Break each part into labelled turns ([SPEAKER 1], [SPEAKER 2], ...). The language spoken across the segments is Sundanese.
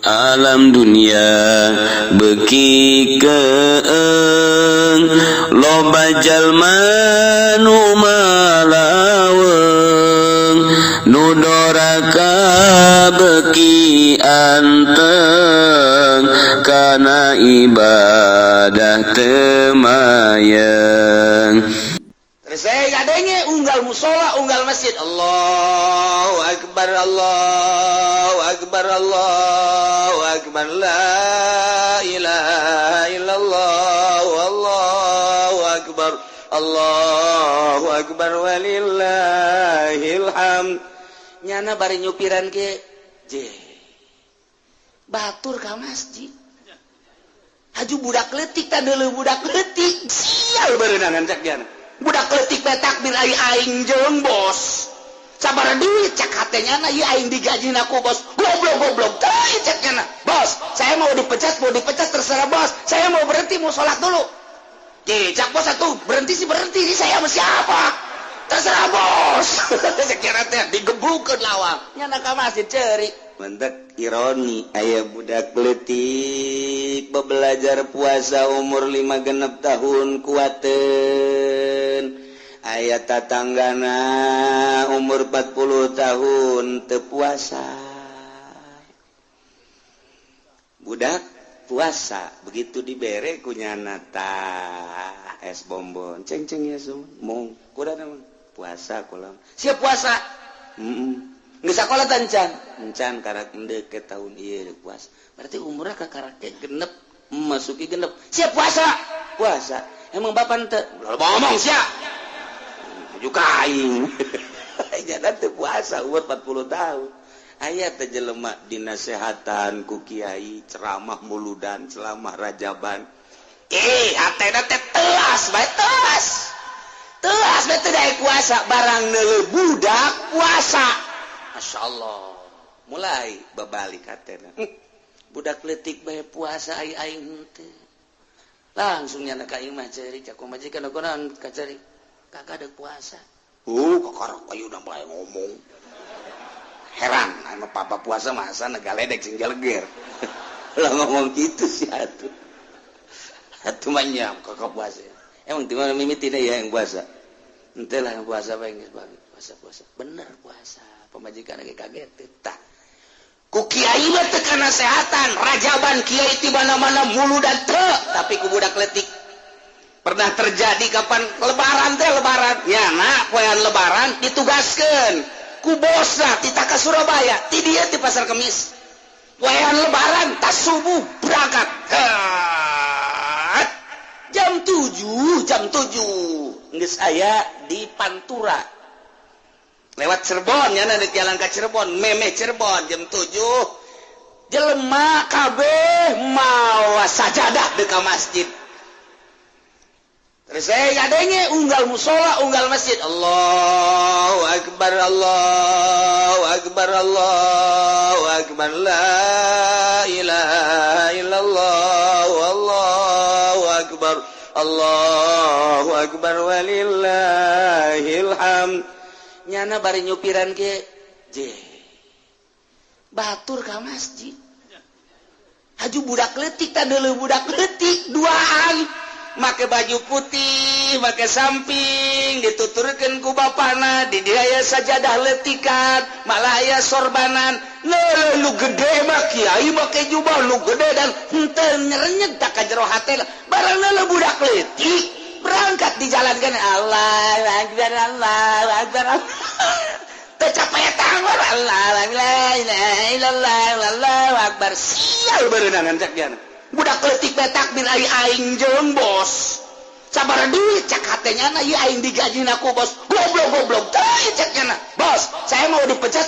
[SPEAKER 1] alam dunia beki keeng loba jalma nu malaweng nu doraka beki anteng kana ibadah temayeng.
[SPEAKER 2] Saya gadenge unggal musola, unggal masjid. Allahu akbar, Allahu akbar, Allahu akbar. La ilaha illallah, Allahu akbar, Allahu akbar walillahil hamd. Nyana bari nyupiran ke batur ka masjid. Haju budak leutik tadeuleu budak leutik. Sial beunangan cak diana. Budak letik takbir aing jeung bos sabar duit cak hatenya na ieu aing digaji aku bos goblok teuing caknya na bos saya mau dipecat terserah bos saya mau berhenti mau sholat dulu cak bos atuh berhenti saya sama siapa terserah bos caknya teh digebrukeun lawang nya na ka masjid ceuri mentek ironi aya budak leutik belajar puasa umur 5 tahun kuateun aya tatanggana umur 40 tahun teu puasa budak puasa begitu dibere ku nyana tah es bonbon ceng ya sum mung kuda mah puasa kulam siap puasa geus sakola tan encan karak endeu ke tahun ieu puasa berarti umurna ka karak genep masuki genep siap puasa emang bapak teu ngomong sia juga aing jadi teu puasa umur 40 tahun aya teh jelema dinasehatan ku kiai ceramah muludan ceramah rajaban hatena teh telas bae telas bae teu daek puasa barang neuleuh budak puasa Masya Allah mulai babalik hatena budak letik bae puasa aing teh langsung nyana ka aing mah ceuri cak majikan naon ka ceuri kakak deuk puasa kakarok ayeuna bae ngomong heran anu papa puasa masa nagaledek sing jaleger lah ngomong gitu sih atuh mah nyam kakak puasa emang di mana mimitina ya yang puasa henteu lah yang puasa bae geus bagi puasa bener puasa pemajikan lagi kaget tah ku kiai mah teu kana sehatan rajaban kiai ti mana-mana mulu dan teu tapi ku budak leutik pernah terjadi kapan lebaran nyana poean lebaran ditugaskeun ku bosna ti taka Surabaya ti dieu ti pasar Kemis poean lebaran tas subuh berangkat jam 7 geus aya di Pantura lewat Cirebon nyana di jalan ka Cirebon memeh Cirebon jam 7 jelema kabeh mawa sajadah deuk ka masjid terus saya gadenge unggal musola unggal masjid Allahu akbar Allahu akbar Allahu akbar la ilaha illallah wallahu akbar Allahu akbar walillahil hamd nyana bari nyupiran ke batur ka masjid haju budak leutik tadeuleu budak leutik duaan make baju putih make samping dituturkeun ku bapana di dieu aya sajadah leutikan malah aya sorbanan nu gede mah kiai make jubah nu gede dan henteu nyerenyeg tak ka jero hatena barang leuleuh budak leutik berangkat di jalan kan Allahu akbar Allahu akbar tercapai tangan Allah la ilaha illallah Allahu akbar sial beunangan cak diana budak leutik bae takbir aing jeung bos sabar duit cak hatenya na ieu aing digaji aku bos goblok teuing cak diana bos saya mau dipecat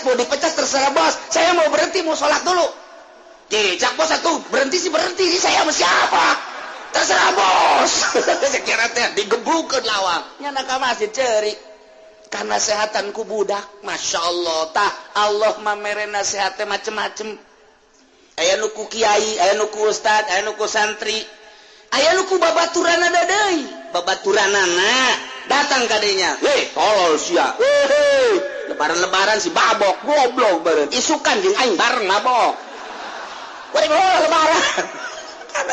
[SPEAKER 2] terserah bos saya mau berhenti mau sholat dulu cak bos atuh berhenti saya sama siapa terserah bos sekira teh digebrukeun lawang nyana ka masjid ceuri karena sehatanku budak Masya Allah tah Allah mamere nasihat teh macem-macem aya nu ku kiai aya nu ku ustad aya nu ku santri aya nu ku babaturanana deui babaturanana datang ka dinya tolol sia lebaran si babok goblok beureun isukan jeung aing bareng mabok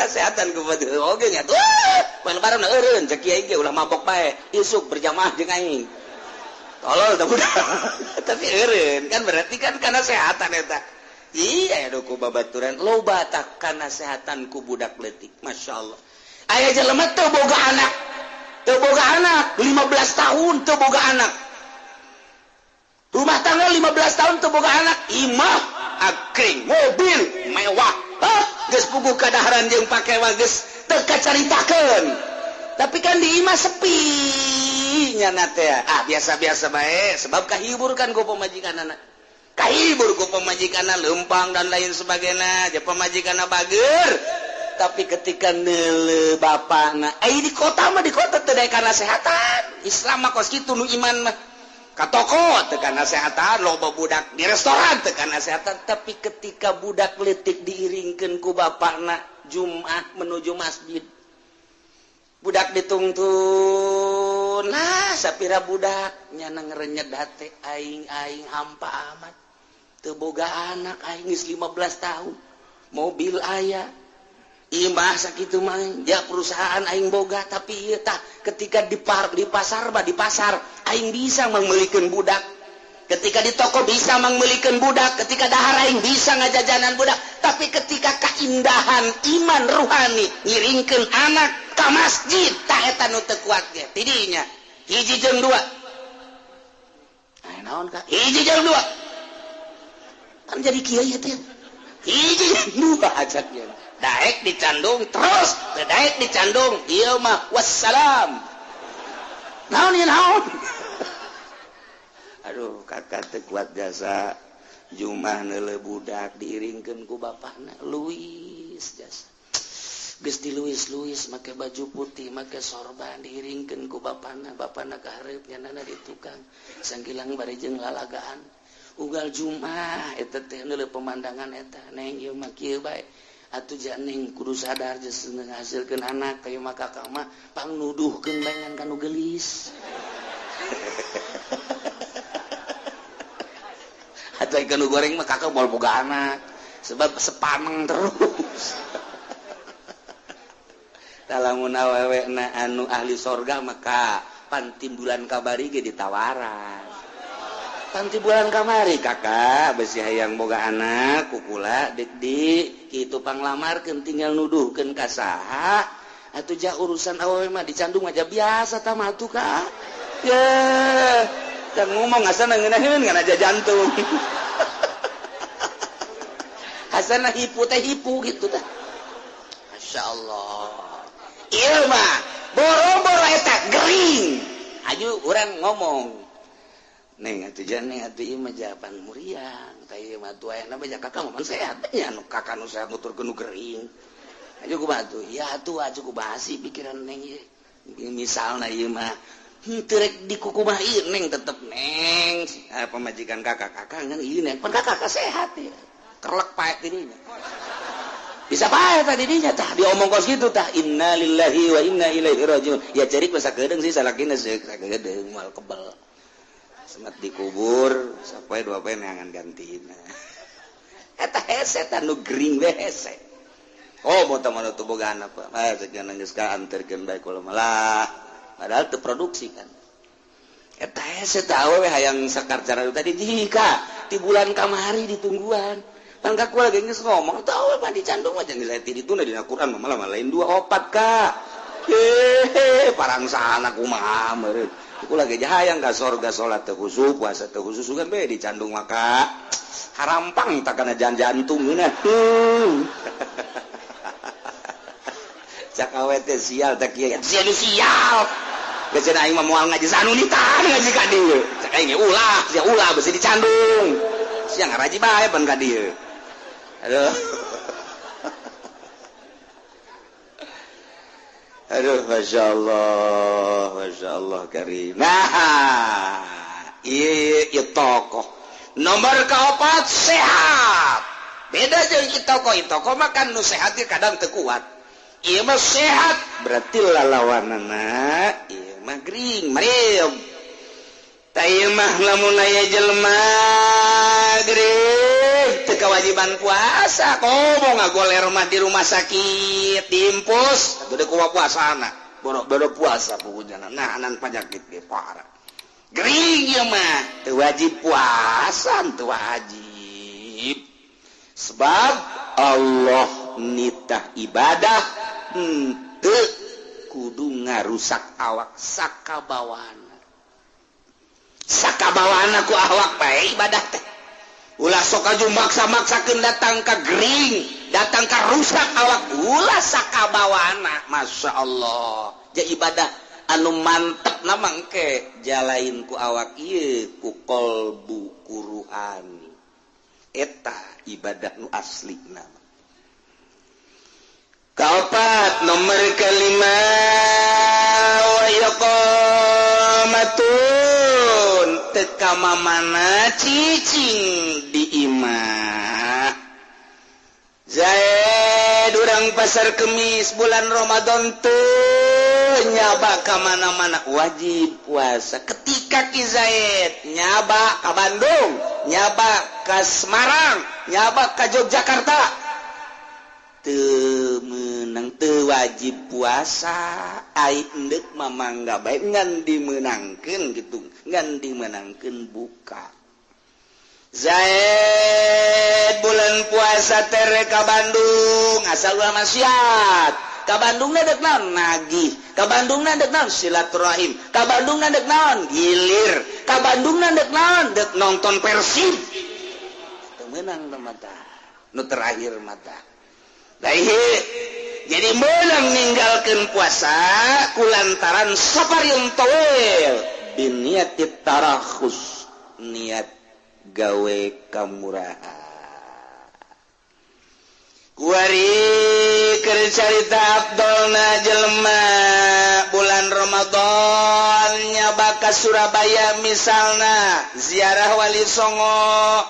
[SPEAKER 2] kesehatan kepada oke nya tuh lebaran eureun cek kiai ge ulah mabok bae isuk berjamaah jeung aing tolol teh budak tapi eureun kan berarti kan kana kesehatan eta iya aya ku babaturan loba tak kana kesehatan ku budak leutik masyaallah aya jelema teu boga anak 15 tahun teu boga anak rumah tangga 15 tahun teu boga anak imah akring mobil mewah geus puguh kadaharan jeung pake geus teu kacaritakeun tapi kan di imah sepi nya na teh biasa-biasa bae sebab kahibur kan ku pamajikanana kahibur ku pamajikanna leumpang dan lain sebagainya jeung pamajikanna bager tapi ketika neuleuh bapana di kota mah di kota teu daek kana kesehatan Islam mah kos kitu nu iman mah ka toko teu kana kesehatan loba budak di restoran teu kana kesehatan tapi ketika budak leutik diiringkeun ku bapana Jumat menuju masjid budak ditungtun sapira budak nya ngerenyed hate aing hampa amat teu boga anak aing geus 15 tahun mobil aya imah sakitu mah ya perusahaan aing boga tapi ieu tah ketika di pasar aing bisa mangmeulikeun budak ketika di toko bisa mangmeulikeun budak ketika dahar aing bisa ngajajanan budak tapi ketika kaindahan iman ruhani ngiringkeun anak ka masjid tah eta nu teu kuat ge tidinya hiji jeung dua naon ka hiji jeung dua kan jadi kieu ieu teh hiji jeung dua ajaknya daek dicandung terus daek dicandung ieu mah wassalam naon aduh kakak teu kuat jasa jumah neuleuh budak diiringkeun ku bapana luis jasa geus diluis make baju putih make sorban diiringkeun ku bapana ka hareup nyanana di tukang sangkilang bari jeung lalagaan unggal jumah eta teh neuleuh pemandangan eta neng ieu mah kieu bae atuh janeng kudu sadar geus ngahasilkeun anak kayu mah kakak mah pangnuduhkeun bae ngan kanu geulis atuh ikan goreng mah kakak moal boga anak sebab sepaneng terus dalamun awewe na anu ahli sorga maka pantimbulan kabari ge ditawaran pantimbulan kamari kakak besi hayang boga anak kukula dik kitu panglamarkeun tinggal nuduhkeun ka saha atuh jah urusan awewe mah dicandung aja biasa tah mah atuh ka ya dan ngomong asana ngeunaheun ngan aja jantung asana hipu gitu tah masyaallah ieu mah boro-boro eta gering aju urang ngomong neng atuh janeng atuh ieu mah jawaban muriang tah ieu mah atuh ayeuna mah kakak mah sehat nya anu kakak nu sehat nuturkeun nu gering aju kumaha atuh ya atuh aju ku basi pikiran neng ieu misalna ieu mah terek di kukumah ieu neng tetep neng pamajikan kakak ngan ieu neng pan kakak sehat ya kerlek pae dirinya bisa pae tadi dinya tah diomong kos kitu tah innalillahi wa inna ilaihi rajiun ya cerik masa kedeung sih salakina sakedeung moal kebel semat dikubur sapoe dua poe neangan gantina eta hese tah nu gering we hese oh mun teh mah teu boga anak mah ceuk geus ka anterkeun bae kula malah padahal teu produksi kan eta hese tah awewe hayang sakarcara tadi jika di bulan kamari ditungguan pan kaku lagi geus ngomong tah awewe mah dicandung mah jeung dileti dituna dina Quran mah malah lain 24 ka parangsana kumaha meureun ku lagi hayang ka sorga salat teu khusyuk puasa teu khusyuk kan bae dicandung maka harampang tak kana jantung geuna cak awewe teh sial teh kieu sial geus aing mah moal ngaji sanunitan ngaji ka dieu cak aing ulah beusi dicandung sia ngaraji bae pan ka dieu aduh masya Allah karim nah ieu tokoh nomor kaopat sehat beda jeung tokoh mah kan nu sehat kadang teu kuat ieu mah sehat berarti lalawanana ieu mah gering mariam tah ieu mah lamun aya jelema gering teu kewajiban puasa ngomong ngagoler mah di rumah sakit diimpus atuh deuk puasana boro puasa pokoknya nahanan penyakit ge parah gering ieu mah teu wajib puasa teu wajib sebab Allah nitah ibadah henteu kudu ngarusak awak sakabawana ku awak bae ibadah teh ulah sok aju maksa-maksakeun datang ka gering datang ka rusak awak ulah sakabawana Masya Allah ja ibadah anu mantep na mangke jalain ku awak ieu ku qalbu ku ruhani eta ibadah nu aslina kaopat nomor kelima wa yaqamatun teka mamana cicing di imah Zaid urang pasar kemis bulan Ramadan teu nyaba ka mana-mana wajib puasa ketika Ki Zaid nyaba ka Bandung nyaba ka Semarang nyaba ka Yogyakarta teu meunang teu wajib puasa ai endek mamangga bae ngan dimeunangkeun gitu ngan dimenangkeun buka Zaid bulan puasa tere ka Bandung asal ulah maksiat ka Bandung dek naon nagih ka Bandung dek naon silaturahim ka Bandung dek naon gilir ka Bandung dek naon dek nonton Persib teu meunang mata nu terakhir mata jadi menang ninggalkeun puasa kulantaran saparieun tawil biniatit tarakhus niat gawe kamurahan kuari keur carita Abdolna jelema bulan Ramadan nyaba ka Surabaya misalna ziarah Wali Songo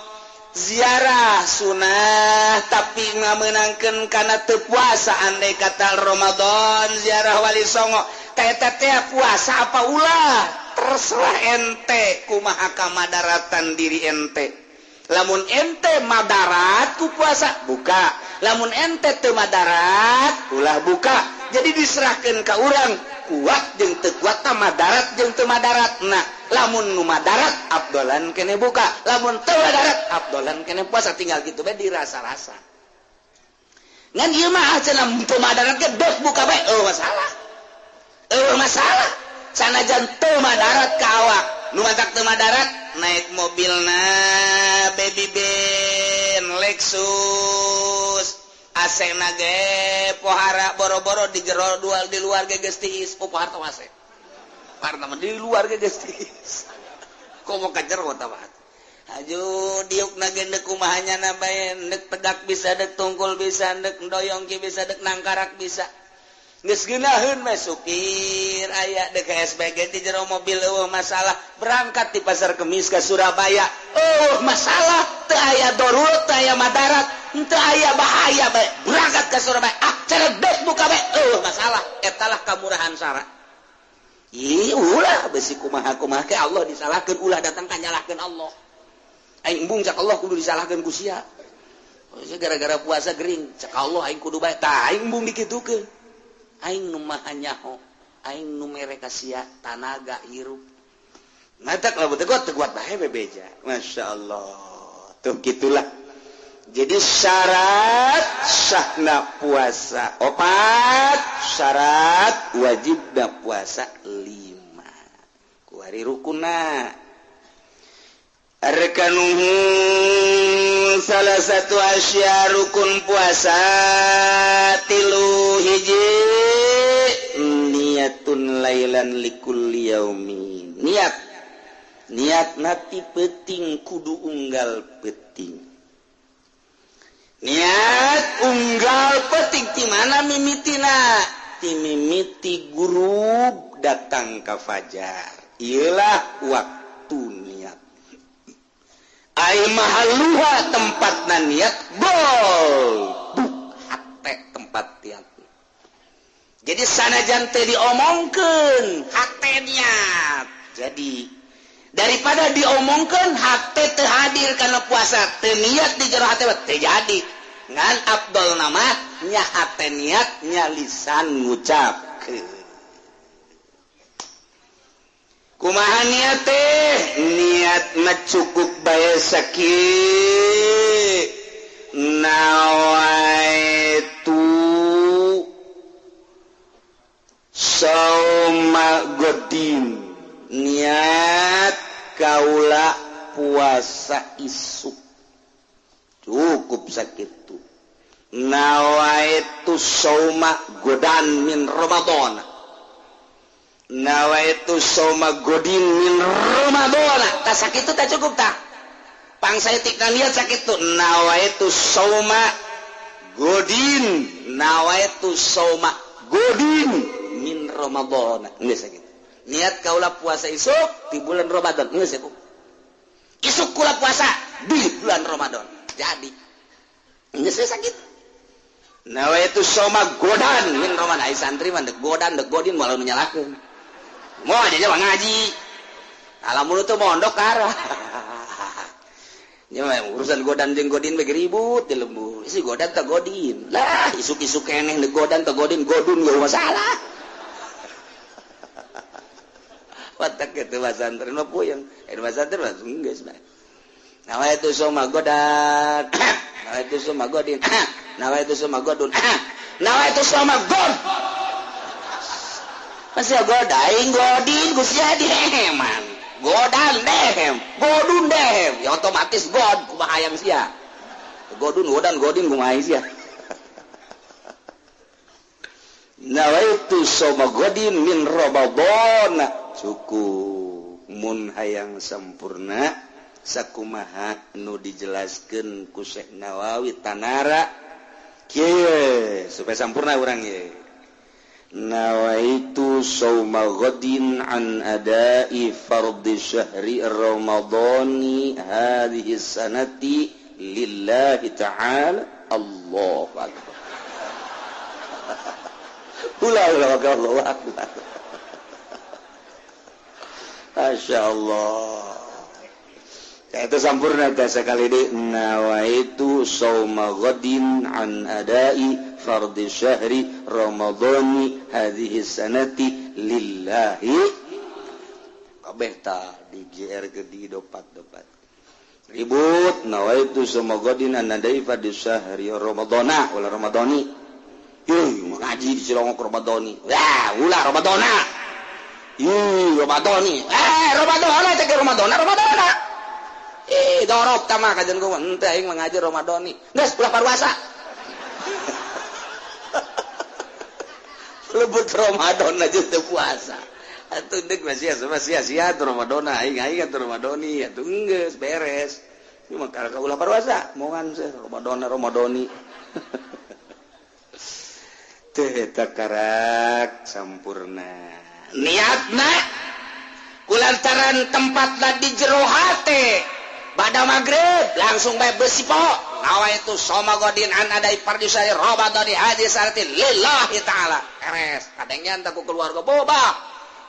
[SPEAKER 2] ziarah sunah tapi ngamenangkeun kana teu puasa andai kata Ramadan ziarah Wali Songo eta teh puasa apa ulah terserah ente kumaha kamadaratan diri ente lamun ente madarat ku puasa buka lamun ente teu madarat ulah buka jadi diserahkeun ka urang kuat jeung teu kuat madarat jeung teu madarat nah lamun nu madarat abdolan kene buka lamun teu madarat abdolan kene puasa tinggal kitu bae dirasa-rasa ngan ieu mah cenah teu madarat ge dek buka bae masalah sanajan teu madarat ka awak nu matak teu madarat naik mobilna baby ben Lexus AC-na ge pohara boro-boro di jero dual di luar ge geus tiis pohara teh AC parna di luar ge geus tiis komo ka jero tah aju diukna ge deuk kumaha nyana bae deuk tegak bisa deuk tungkul bisa deuk doyong ge bisa deuk nangkarak bisa geus geunaheun we supir aya deuk SBG di jero mobil eueuh masalah berangkat di pasar Kemis ka Surabaya masalah teu aya darurat teu aya madarat teu aya bahaya bae berangkat ka Surabaya ceredek buka bae masalah etalah kamurahan sara ulah besi kumaha-kumaha ke Allah disalahkeun ulah datang ka nyalahkeun Allah aing embung cak Allah kudu disalahkeun ku sia gara-gara puasa gering cak Allah aing kudu bae tah aing embung dikitukeun aing nu maha nyaho aing nu mere ka sia tanaga hirup matak lamun teu kuat bae bebeja masyaallah tuh gitulah jadi syarat sahna puasa 4 syarat wajibna puasa 5 ku ari rukunna arkanuhu salah satu asya rukun puasa 3 hiji niatun lailan likulli yaumin niat nati penting kudu unggal penting niat unggal penting ti mana mimitina ti mimiti guru datang ka fajar ialah waktu niat ai mahalluha tempatna niat gol hate tempat niat jadi sanajan teh diomongkeun hate niat jadi daripada diomongkan hati teu hadir karena puasa teu niat di jero hati teu jadi ngan afdol nama nya hati niat nya lisan ngucapkeun kumaha niat teh niat mah cukup bae sakieu nawaitu sauma godin niat kaula puasa isuk cukup sakitu nawaitu sauma godan min ramadan nawaitu sauma godin min ramadan tak sakitu tak cukup tak pangsaitikna niat sakitu nawaitu sauma godin nawaitu sauma godin min ramadan geus sakitu niat kaula puasa isuk di bulan Ramadan geus sakitu isuk kula puasa di bulan Ramadan jadi geus sakitu nawaitu sauma godan min ramadan ai santri mah dek godan dek godin malah nyalakeun moal aja mah ngaji alamun teu mondok karah nya urusan godan jeung godin bege ribut di lembur isi godan teh godin lah isuk-isuk keneh dek godan teh godin godun gak masalah watak kitu basantren mah puyeng basantren mah geus bae nawaitu sauma godan nawaitu sauma godin nawaitu sauma godun nawaitu sauma god masih godaing godin gusia diheman godan dehem godun dehem ya otomatis god kumaha hayang sia godun godan godin kumaha sia nawaitu sauma godin min ramadan cukup mun hayang sampurna sakumaha nu dijelaskeun ku Syekh Nawawi Tanara kieu supaya sampurna urang ye nawaitu sauma ghadin an ada'i fardhi syahri ramadhani hadhihi sanati lillahi ta'ala Allahu akbar Allahu akbar masyaallah itu sampurna teh sekali di nawaitu sauma ghadin an adai fardhi syahri ramadhani hadhihi sanati lillahi kabeh ta di GR ke di dopat-dopat ribut nawaitu sauma ghadin an adai fardhi syahri ramadhana wala ramadhani ngaji di Cilongok ramadhani ya ulah ramadhana ramadhani ramadhana teh ramadhana dorok tamah kajian gua ente aing mengajar Ramadhani geus ulah puasa lebut Ramadan aja teu puasa atuh deuk masih sia-sia tuh Ramadan aing atuh Ramadhani atuh geus beres cuma kalau ulah puasa moongan sih Ramadhani teh eta karak sampurna niatna kulantaran tempatna di jero hate pada maghrib langsung bae besi po nawaitu sauma ghadin an adai fardhi syahri ramadhani hadhihi sanati lillahi ta'ala eres kadengnya anta ku keluarga boba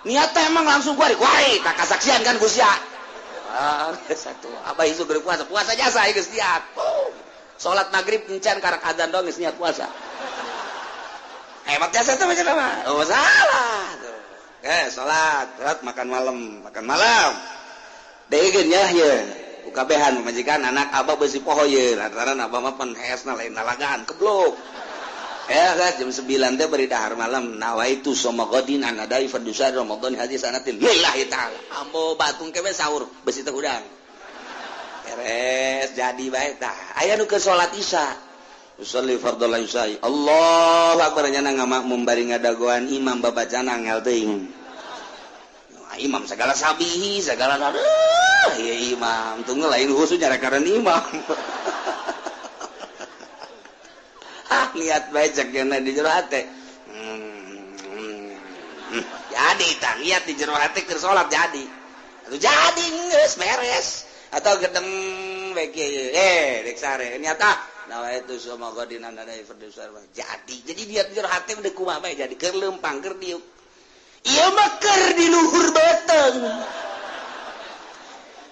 [SPEAKER 2] niat teh emang langsung kuari tak kasaksian kan Gusti satu abah isu geus puasa jasa geus niat salat maghrib encan karak adzan dong geus niat puasa hebat jasa teh macam apa oh salah salat makan malam deugeun nya ye kabehan majikan anak abah besi poho ye lantaran abah mah pan heesna lain lalagaan keblok ya kan jam 9 teh beri dahar malam nawaitu sauma ghadin an adai fardhi syahri ramadhani hadhihi sanati lillahi ta'ala ambo batung kebe sahur besi teh udang beres jadi bae tah aya nu ke salat isya usolli fardhu isya Allahu akbar nya ngamakmum bari ngadagoan imam babacana ngel teuing imam segala sabihi segala ya imam tunggu lain khusus nyara karena imam niat baik cekena di jero hate jadi tak niat di jero hate keur salat jadi atau jadi geus beres atau gedeng bege dek sare niat nawaitu sauma ghadin an adai fardhi syahri jadi niat di jero hate udah kumaha bae jadi keur leumpang keur diuk ieu mah keur di luhur beteng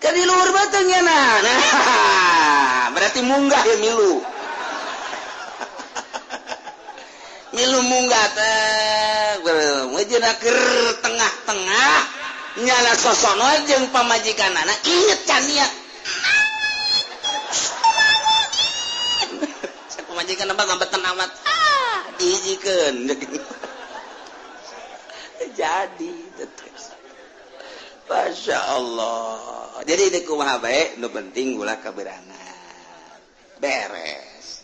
[SPEAKER 2] jadi luhur batangnya nah berarti munggah ya milu munggah teh wajana keur tengah-tengah nyana sosono jeung pamajikanana inget can niat pamajikan apa ngambetan amat dihijikeun jadi Masya Allah jadi di kumaha bae nu penting ulah kaberangan beres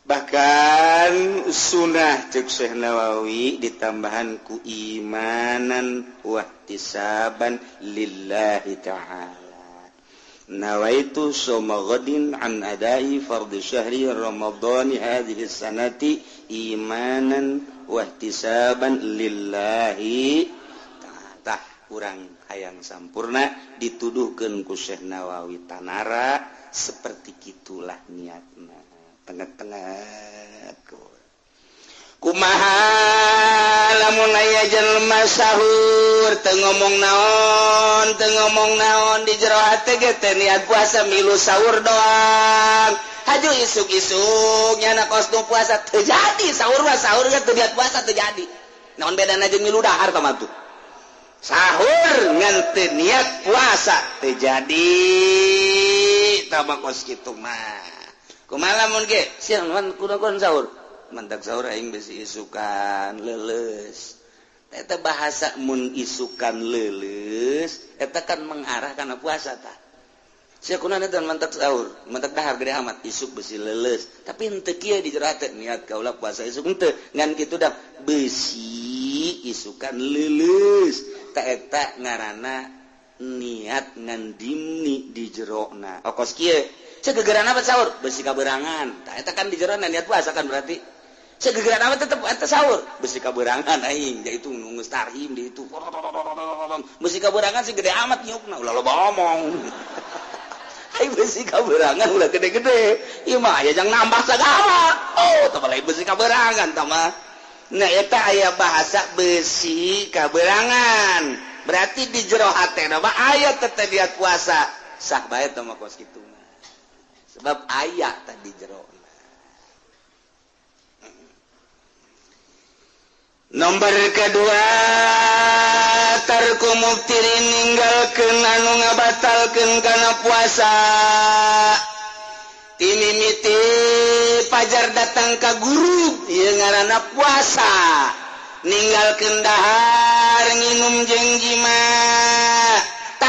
[SPEAKER 2] bahkan sunnah cek Syekh Nawawi ditambahan ku imanan wahtisaban lillahi ta'ala nawaitu soma ghadin an adai fardhu syahri ramadhani hadhihi sanati imanan wahtisaban lillahi ta'ala kurang hayang sampurna dituduhkeun ku Syekh Nawawi tanara seperti gitulah niatna tengah-tengah kumaha lamun aya jelema sahur teu ngomong naon di jero hate ge teh niat puasa milu sahur doang haju isuk-isuk nyana kostum puasa teu jadi sahur ge teu niat puasa teu jadi naon bedana jeung milu dahar tah mah tuh sahur ngan teu niat puasa teu jadi tah mah kos kitu mah kumaha lamun ge siang kunaon sahur mantak sahur aing besi isukan leuleus eta bahasa mun isukan leuleus eta kan mengarah kana puasa tah sia kunaon eta mantak sahur mantak dahar gede amat isuk besi leuleus tapi henteu kieu di jero hate niat kaula puasa isuk henteu ngan kitu dah besi isukan leuleus ta eta ngaranna niat ngan dimni di jerona okos kieu segegeran apa sahur besi kaberangan tah eta kan di jero niat puasa kan berarti segegeran apa tetep eta sahur besi kaberangan aing yaitu nunggus tarhim di itu besi kaberangan si gede amat nyukna ulah loba omong ai besi kaberangan ulah gede-gede ieu mah aya jang nambah sagala oh tah balik besi kaberangan tah mah nah eta aya bahasa besi kaberangan berarti di jero hatena mah aya teteh niat puasa sah bae tah mah kos kitu sebab ayat tadi jero. Nomor kedua tarku muftirin ninggalkeun anu ngabatalkeun kana puasa timimiti pajar datang ka guru ieu ngaranna puasa ninggalkeun dahar nginum jeung jima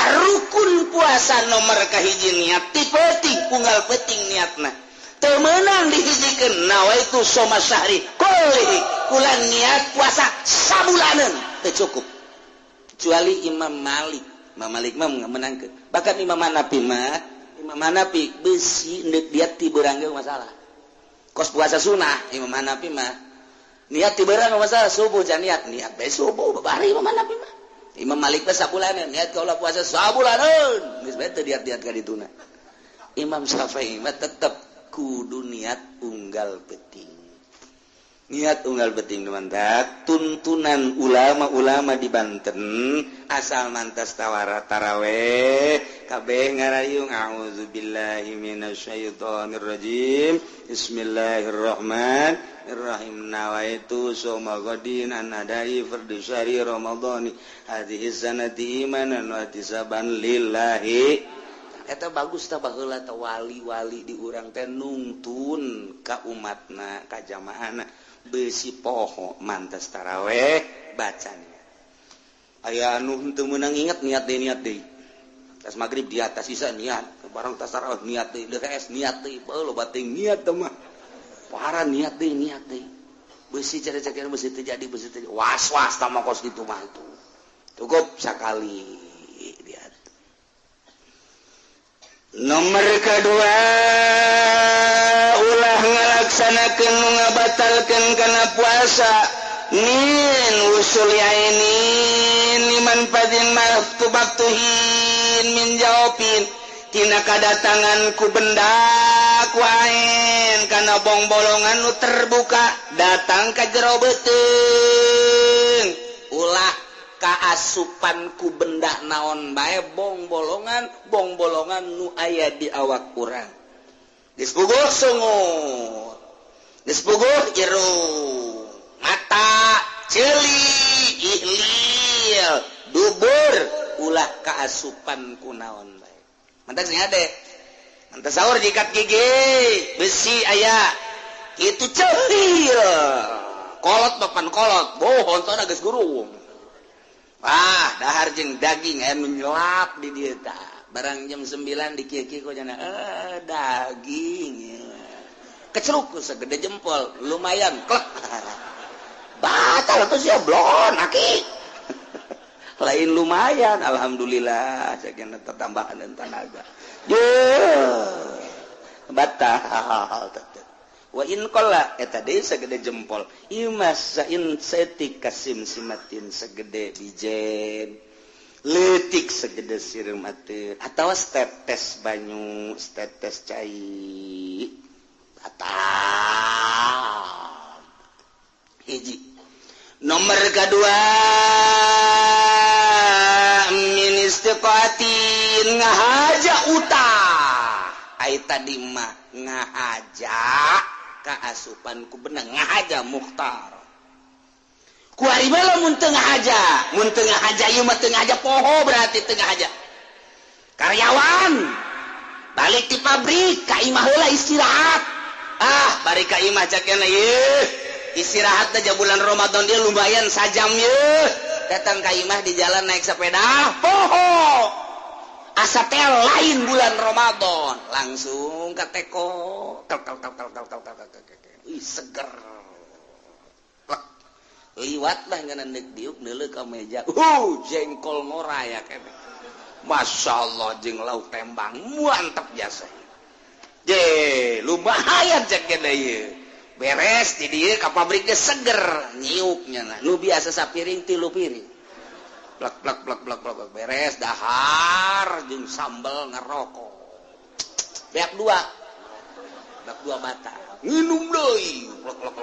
[SPEAKER 2] rukun puasa nomor kahiji niat ti penting unggal penting niatna teu meunang dihijikeun nawaitu soma syahri kulli kulan niat puasa sabulaneun teu cukup kecuali Imam Malik mah menangkeun bahkan Imam Hanafi besi neuk diat ti beurang ge masalah kos puasa sunah Imam Hanafi mah niat ti beurang masalah subuh can niat bae subuh babari Imam Hanafi mah Imam Malik teh sabulaneun niat kaula puasa sabulaneun geus bae teu diat-diat ka dituna Imam Syafi'i mah tetep kudu niat unggal penting niat unggal penting mantap tuntunan ulama-ulama di Banten asal mantas tawara tarawih kabeh ngarayung a'udzubillahi minasyaitonir rajim bismillahirrahmanirrahim nawaitu soma ghadin an adai fardhu syahri ramadhani hadhihi sanati imanan wa ihtisaban lillahi eta bagus tah baheula tah wali-wali di urang teh nungtun ka umatna ka jamaahna besi poho mantas tarawih bacanya aya anu henteu meunang inget niat deui tas magrib di atas sisa niat barang tas tarawih niat deui DKS niat deui lo bating niat teh mah parah niat deui besi cara-cara besi terjadi was-was tah mah kos kitu mah itu cukup sakali lihat nomor kedua ulah ngalaksanakeun nu ngabatalkeun kana puasa min usul yainin liman fadin maktubatuhin min jawabin tina kadatangan ku benda kuain kana bong-bolongan nu terbuka datang ka jero beuteung ulah kaasupanku benda naon bae bong-bolongan nu aya di awak urang geus bogoh sungut geus bogoh irung mata ceuli ihlil dubur ulah kaasupanku naon bae mantas ngade mantas saur jikat gigi besi aya itu ceuli kolot papan kolot bohon tona geus gurung dahar jeung daging aya nu nyelap di dieu tah barang jam 9 di kieu-kieu kok cenah daging kecruk segede jempol lumayan klek batal tuh sia blon aki lain lumayan alhamdulillah ceukna tambahan tenaga batal wa in qalla eta deui segede jempol imas sain setik kasim simatin segede bijen leutik segede sireum ateur atawa tetes banyu tetes cai batal hiji nomor kedua min istiqatin ngahaja utah ai tadi mah ngahaja kaasupanku benang ngahaja mukhtar ku ari mah lamun teu ngahaja ieu mah teu ngahaja poho berarti teu ngahaja karyawan balik di pabrik ka imah heula istirahat bari ka imah cakena ieu istirahat aja bulan Ramadan dia lumayan sajam ieu datang ka imah di jalan naik sepeda poho asa teh lain bulan Ramadan langsung ka teko seger liwat lah ngan neuk diuk neuleuh ka meja jengkol ngoraya kene masyaallah jeung lauk tembang mantep jasa je lumayan cek kene ieu beres di dieu ka pabrik ge seger nyiuknya nu biasa sapiring 3 piring plak beres dahar jeung sambel ngerokok beak 2 bata nginum deui plak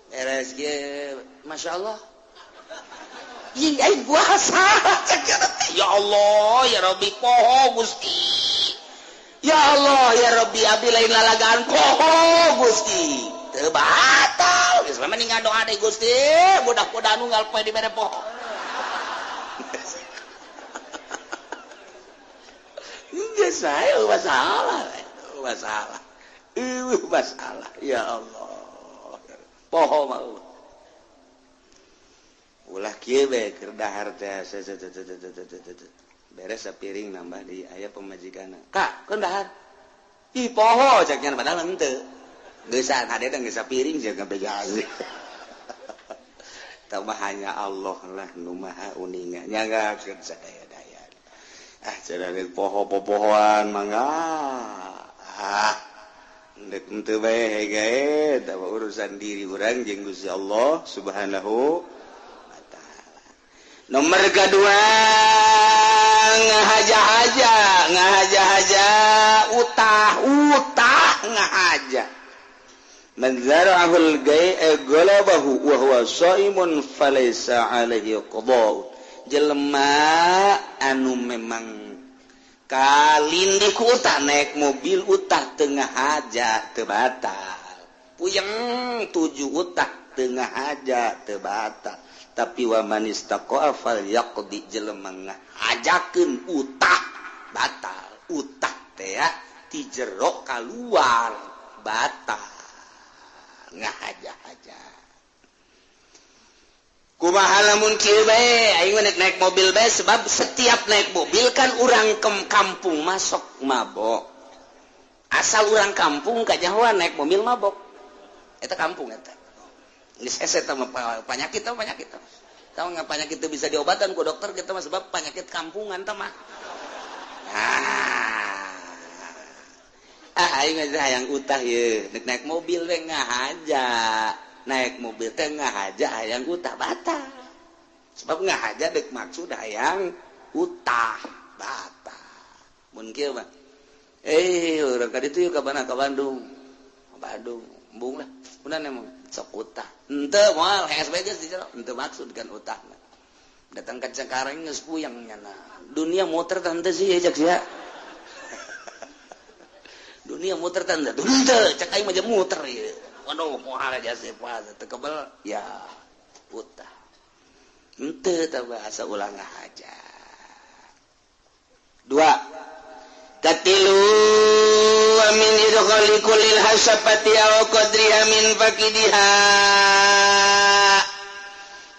[SPEAKER 2] beres ge masyaallah ih ai puasa ya Allah ya Rabbi poho Gusti ya Allah ya Rabbi abdi lain lalagaan poho Gusti teu batal geus mah mending ngadoa deui Gusti budak-budak nu ngalpoe di mere poho geus sae masalah ya Allah poho mah ulah kieu bae keur dahar teh beres sapiring nambah di aya pemajikanna kak keun dahar ih poho cek nya padahal henteu geusaan hade teh geus sapiring jeung ngabegazi tambah hanya Allah lah nu maha uninga nyanggakeun sadaya-daya cenah poho-pohoan mangga ndek henteu bae gae da urusan diri urang jeung Gusti Allah Subhanahu wa taala. Nomor kedua ngahaja utah ngahaja man zara'ahul galabahu wa huwa shaimun falaysa alaihi qada jelema anu memang kalindi ku utah naik mobil utah tengah haja teu batal puyeng 7 utah tengah haja teu batal tapi wa man istaqa'a fal yaqdi jelema ngahajakeun utah batal utah teh ti jero kaluar batal ngahaja-haja kumaha lamun kieu bae aing naik mobil bae sebab setiap naik mobil kan urang kampung masuk mabok asal urang kampung kajahoan naik mobil mabok eta kampung eta geus hese teh penyakit tahu penyakit itu bisa diobatan ku dokter kita mah sebab penyakit kampungan teh mah aing mah hayang utah ye naik mobil we ngahaja naik mobil teh ngahaja hayang utah batal sebab ngahaja deuk maksud hayang utah batal mun kieu mah urang ka ditu ka mana ka Bandung embung lah udah emang sok utah henteu moal HSB geus di jero henteu maksud kan utah datang ke Cengkareng geus puyeng nyana. Dunia muter tante sih ya cek ya. Dunia muter tante. Teu cek aing mah muter ieu. Waduh moal aja sepa teu kebal ya utah. Henteu tah bahasa ulang aja. 2 Katilu wa min idkhali kullil hasafati aw qadriha min faqidiha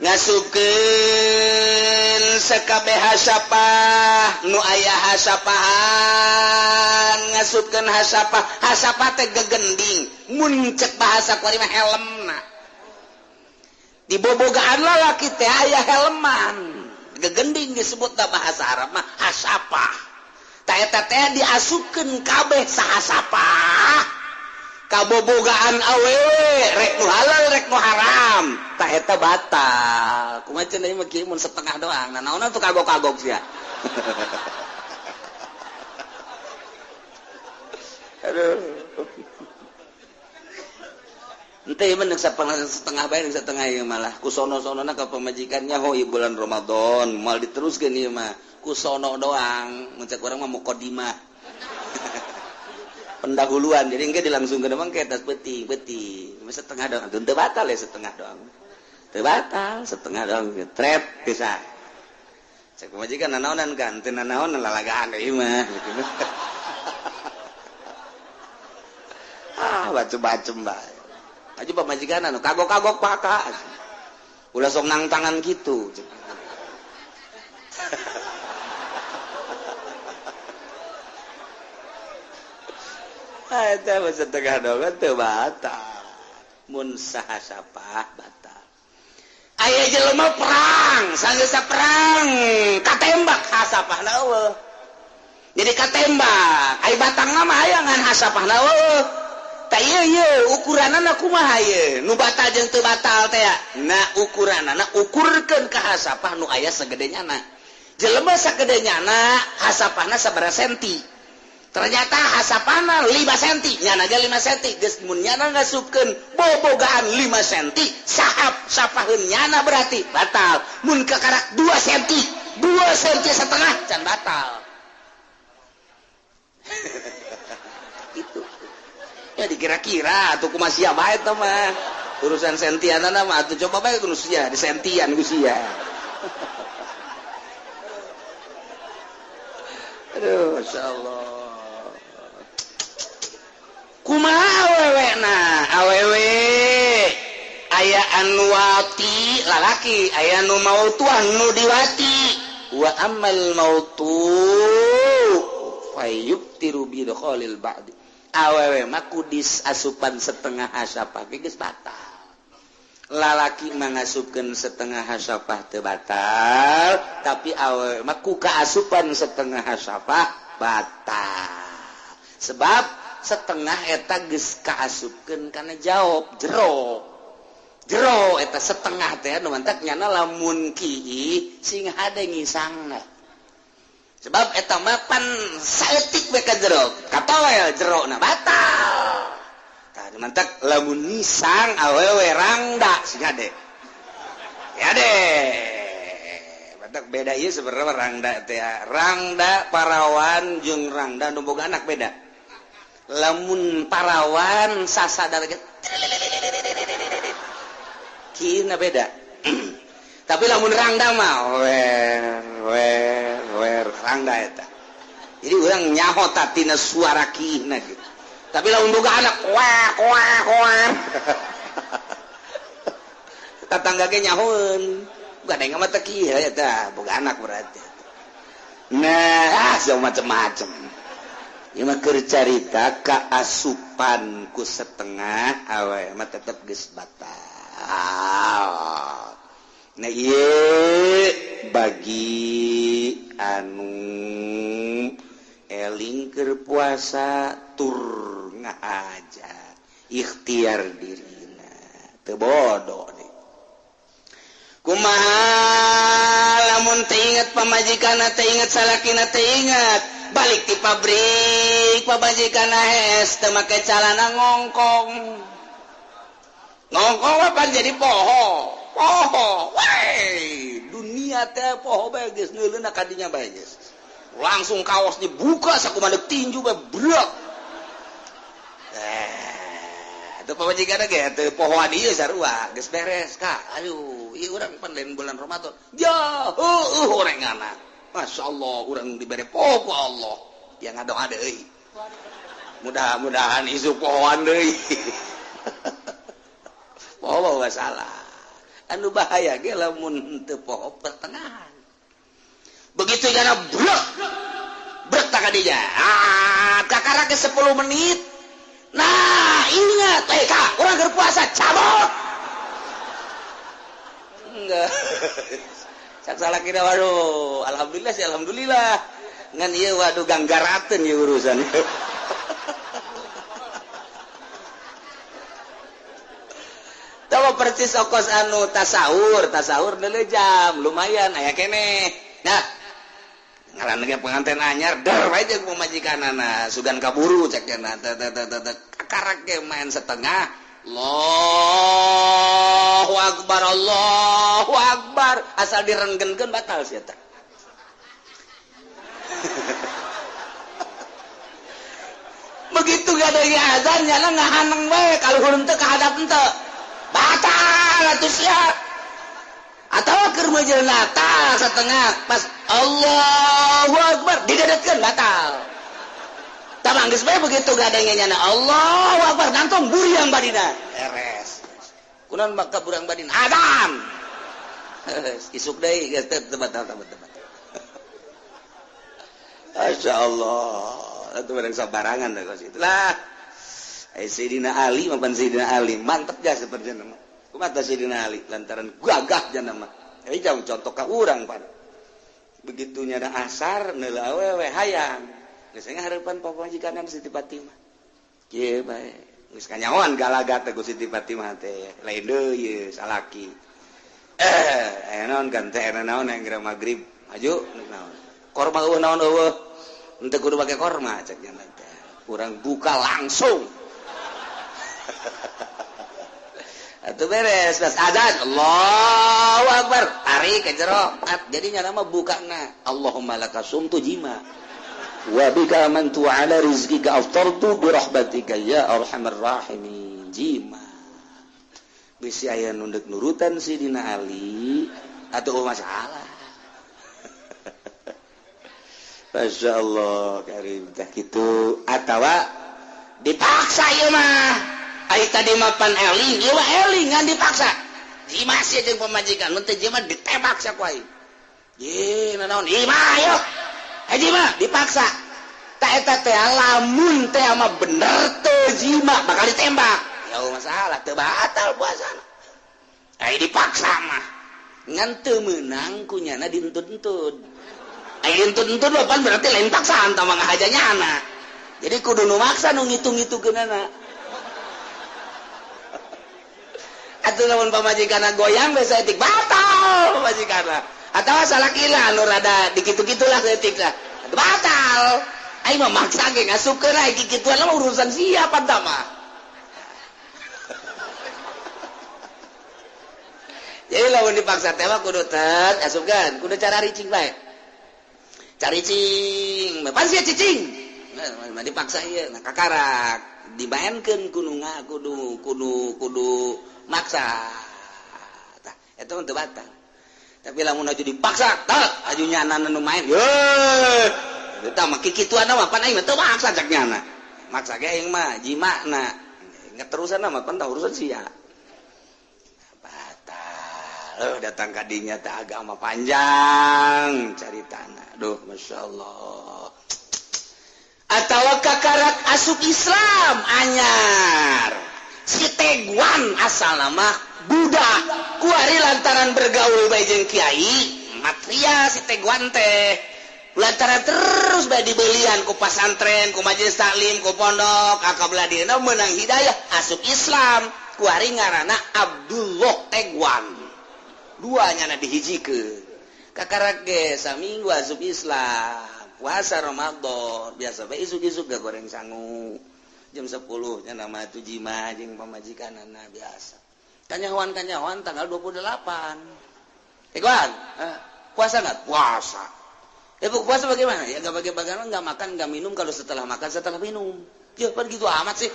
[SPEAKER 2] ngasukeun sakabeh hasapah nu aya hasapahan ngasupkeun hasapah teh gegending mun cek bahasa kuari mah helmna dibobogaan lalaki teh aya helman gegending disebutna bahasa Arab mah hasapah ta eta teh diasupkeun kabeh sahasapah kabobogaan awewe rek nu halal rek nu haram ta eta batal kumaha cenah mah kieu mun setengah doang nah naonna tuh kagok-kagok sia aduh ente mah neuk setengah bae neuk setengah ieu malah ku sono-sonona ka pamajikannya hoi bulan Ramadan moal diteruskeun ieu mah ku sono doang mun cek urang mah mukadimah pendahuluan jadi engke dilangsungkeun emang ke atas peti setengah doang teu batal ya setengah doang teu batal setengah doang tret bisa cek pamajikan nanaonan kan teu nanaon lalagaan ieu mah gitu bacem-bacem bae aja pamajikan anu kagok-kagok paka ulah sok nang tangan gitu eta mah setengah doang teu batal mun sahasapah batal aya jelema perang sanggeus perang katembak hasapahna eueuh jadi katembak ai batangna mah aya ngan hasapahna eueuh ta ieu ukuranana kumaha ieu nu batal jeung teu batal teh na ukuranana ukurkeun ka hasapah nu aya sagedenya na jelema sagedenya hasapahna sabaraha senti ternyata hasapana 5 cm nyana ge 5 cm geus mun nyana ngasupkeun bobogaan 5 cm sapaheun nyana berarti batal mun kakarak 2 cm 2 cm setengah can batal itu ya dikira-kira atuh kumaha sia bae teh mah urusan sentianana mah atuh coba bae kudu sia di sentian ku sia aduh masyaallah kumaha awewe aya anu wati lalaki aya anu mautuah nu diwati wa amal mautu fayubtiru bi dukhalil ba'di awewe mah kudis asupan setengah hasapah geus batal lalaki mah ngasupkeun setengah hasapah teu batal tapi awewe mah ku kaasupan setengah hasapah batal sebab setengah eta geus kaasupkeun kana jawab jero eta setengah teh nu mantak nyana lamun kieu sing hade ngisangna sebab eta mah pan saeutik we ka jero katawel jerona batal tah mantak lamun ngisang awewe rangda sing hade ya deh mantak beda ieu sebenarnya rangda teh rangda parawan jeung rangda nu boga anak beda lamun parawan sasadar kina beda tapi lamun rangda mah wer rangda eta jadi urang nyaho tina suara kina gitu tapi lamun boga anak wah tatangga ge nyahoeun gadeng mah teh kieu eta boga anak berarti nah jauh macem-macem ieu mah keur carita kaasupan ku setengah awewe mah tetep geus batal. Nah ieu bagi anu eling keur puasa tur ngajak ikhtiar dirina teu bodoh deh. Kumaha lamun teu inget pamajikanna teu inget salakina teu inget balik di pabrik pamajikanna hes teu make calana ngongkong apa jadi poho poho dunia teh poho bae geus neuleuna kadinya bae geus langsung kaos dibuka sakumaha tinju bae brek teu pamajikan ge teu pohoan ieu sarua geus beres Kak aduh ieu urang pan lain bulan Ramadan ya orangana masyaallah urang dibere poho ku Allah yang ngadoa deui mudah-mudahan isu pohoan deui poho salah anu bahaya ge lamun teu poho pertengahan begitu kana brek tak kadinya kakara ke 10 menit nah ingat Kak urang keur puasa cabut enggak cak salah kira waduh alhamdulillah sih alhamdulillah ngan ieu waduh ganggarateun ieu urusan tawa persis okos anu tasahur deuleu jam lumayan aya keneh nah ngaran ge pengantin anyar der wae jeung pamajikanana sugan kaburu cek cenah karak ge main setengah Allahu akbar asal direnggenkeun batal sia teh begitu gada azan nyana ngahaneng bae kaluhur teu kahadap teu batal atuh sia atawa keur mejeulna tah setengah pas Allahu akbar didedetkeun batal tamang geus bae begitu gadenge nyana Allahu akbar nangtong buriang badina beres kunaon maka burang badina adzan isuk deui geus teu batal masyaallah atuh bareng sabarangan da kos itulah Sayyidina Ali mapan Sayyidina Ali mantep ja seperti nama kumaha Sayyidina Ali lantaran gagah janna mah jauh contoh ka urang pan begitu nyana asar neula awewe hayang geus ngahareupan pamajikanna Siti Fatimah kieu bae geus kanyahoan galagat ku Siti Fatimah teh lain deui salaki aya naon kan teh naon yang geura magrib maju naon korma eueuh naon eueuh henteu kudu make korma cek nyana teh urang buka langsung atuh beres pas adzan Allahu akbar tarik ke jero jadi nyana mah bukana Allahumma laka sumtu jima wa bika amantu ala rizqika aftartu bi rahmatika ya arhamar rahimin jima bisi aya nu deuk nurutan Sidina Ali atuh masalah masyaallah karim tah kitu atawa dipaksa ieu mah ai tadi mapan eling ieu mah eling ngan dipaksa jima sia jeung pamajikan mun teu jima ditembak sia ku aing ye naon imah ayo jima dipaksa tak eta teh lamun teh mah bener teu jima bakal ditembak ya masalah teu batal puasana ai dipaksa mah ngan teu meunang kunyana dituntut ai dituntut mah pan berarti lain paksaan tah mah ngahajanya anak jadi kudu nu maksa nu ngitung-ngitungkeunana atuh lamun pamajikanna goyang we saeutik batal pamajikanna atawa salakila anu rada dikitu-kitulah saeutik lah batal ai mah maksa ge ngasupkeun ai kikituan mah urusan siapa tah mah jadi lamun dipaksa teh mah kudu tet asupkeun kudu cara ricing bae caricing pasti cicing mah dipaksa ieu nah kakarak dimaenkeun kudu maksa tah eta teu batal tapi lamun aju dipaksa tah aju nyana nu main ye eta mah kikituan mah pan aing mah teu maksa cak nyana maksa ge aing mah jimana ngeterusan mah pan tah urusan sia batal datang ka dinya teh agama panjang caritana duh masyaallah atawa kakarak asup Islam anyar si Teguan asal nama budak kuari lantaran bergaul bae jeung kiai matria si Teguan teh lantaran terus bae dibelian ku pasantren ku majelis taklim ku pondok akabladina meunang hidayah asup Islam kuari ngaranna Abdullah Teguan duanya na dihijikeun kakarak ge saminggu asup Islam puasa Ramadan biasa bae isuk-isuk ga goreng sangu jam 10 nya nama tu jima jeung pamajikanana biasa kanyawan tanggal 28. Ikuan, puasa nggak? Puasa. Puasa bagaimana? Ya nggak bagaimana, nggak makan, nggak minum. Kalau setelah makan, setelah minum. Ya kan gitu amat sih.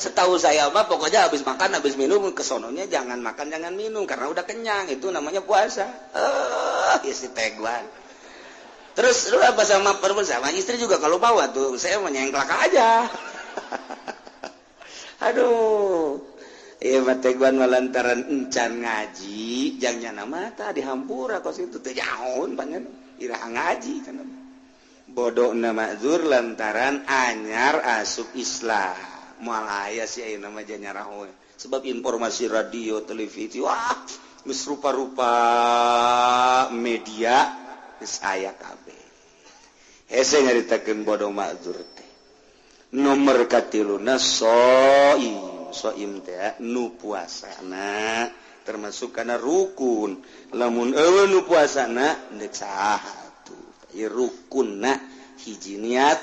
[SPEAKER 2] Setahu saya mah pokoknya habis makan, habis minum, kesononya jangan makan, jangan minum. Karena udah kenyang, itu namanya puasa. Ya si Teguan. Terus lu apa sama istri juga kalau bawa tuh, saya menyengklak aja. Aduh. Iya mateguan malantaran encan ngaji, jangan mata dihampura kos itu teh jaun panjang irah ngaji kan. Bodoh nama zur lantaran anyar asup Islam. Moal aya sih aya nama janyarah we. Sebab informasi radio, televisi, wah, geus rupa-rupa media geus aya kabeh. Hese nyaritakeun bodoh ma'zur teh. Nomor katiluna soim teh nu puasana termasuk kana rukun. Lamun eueuh nu puasana deuk sahatu. Ieu rukunna hiji niat,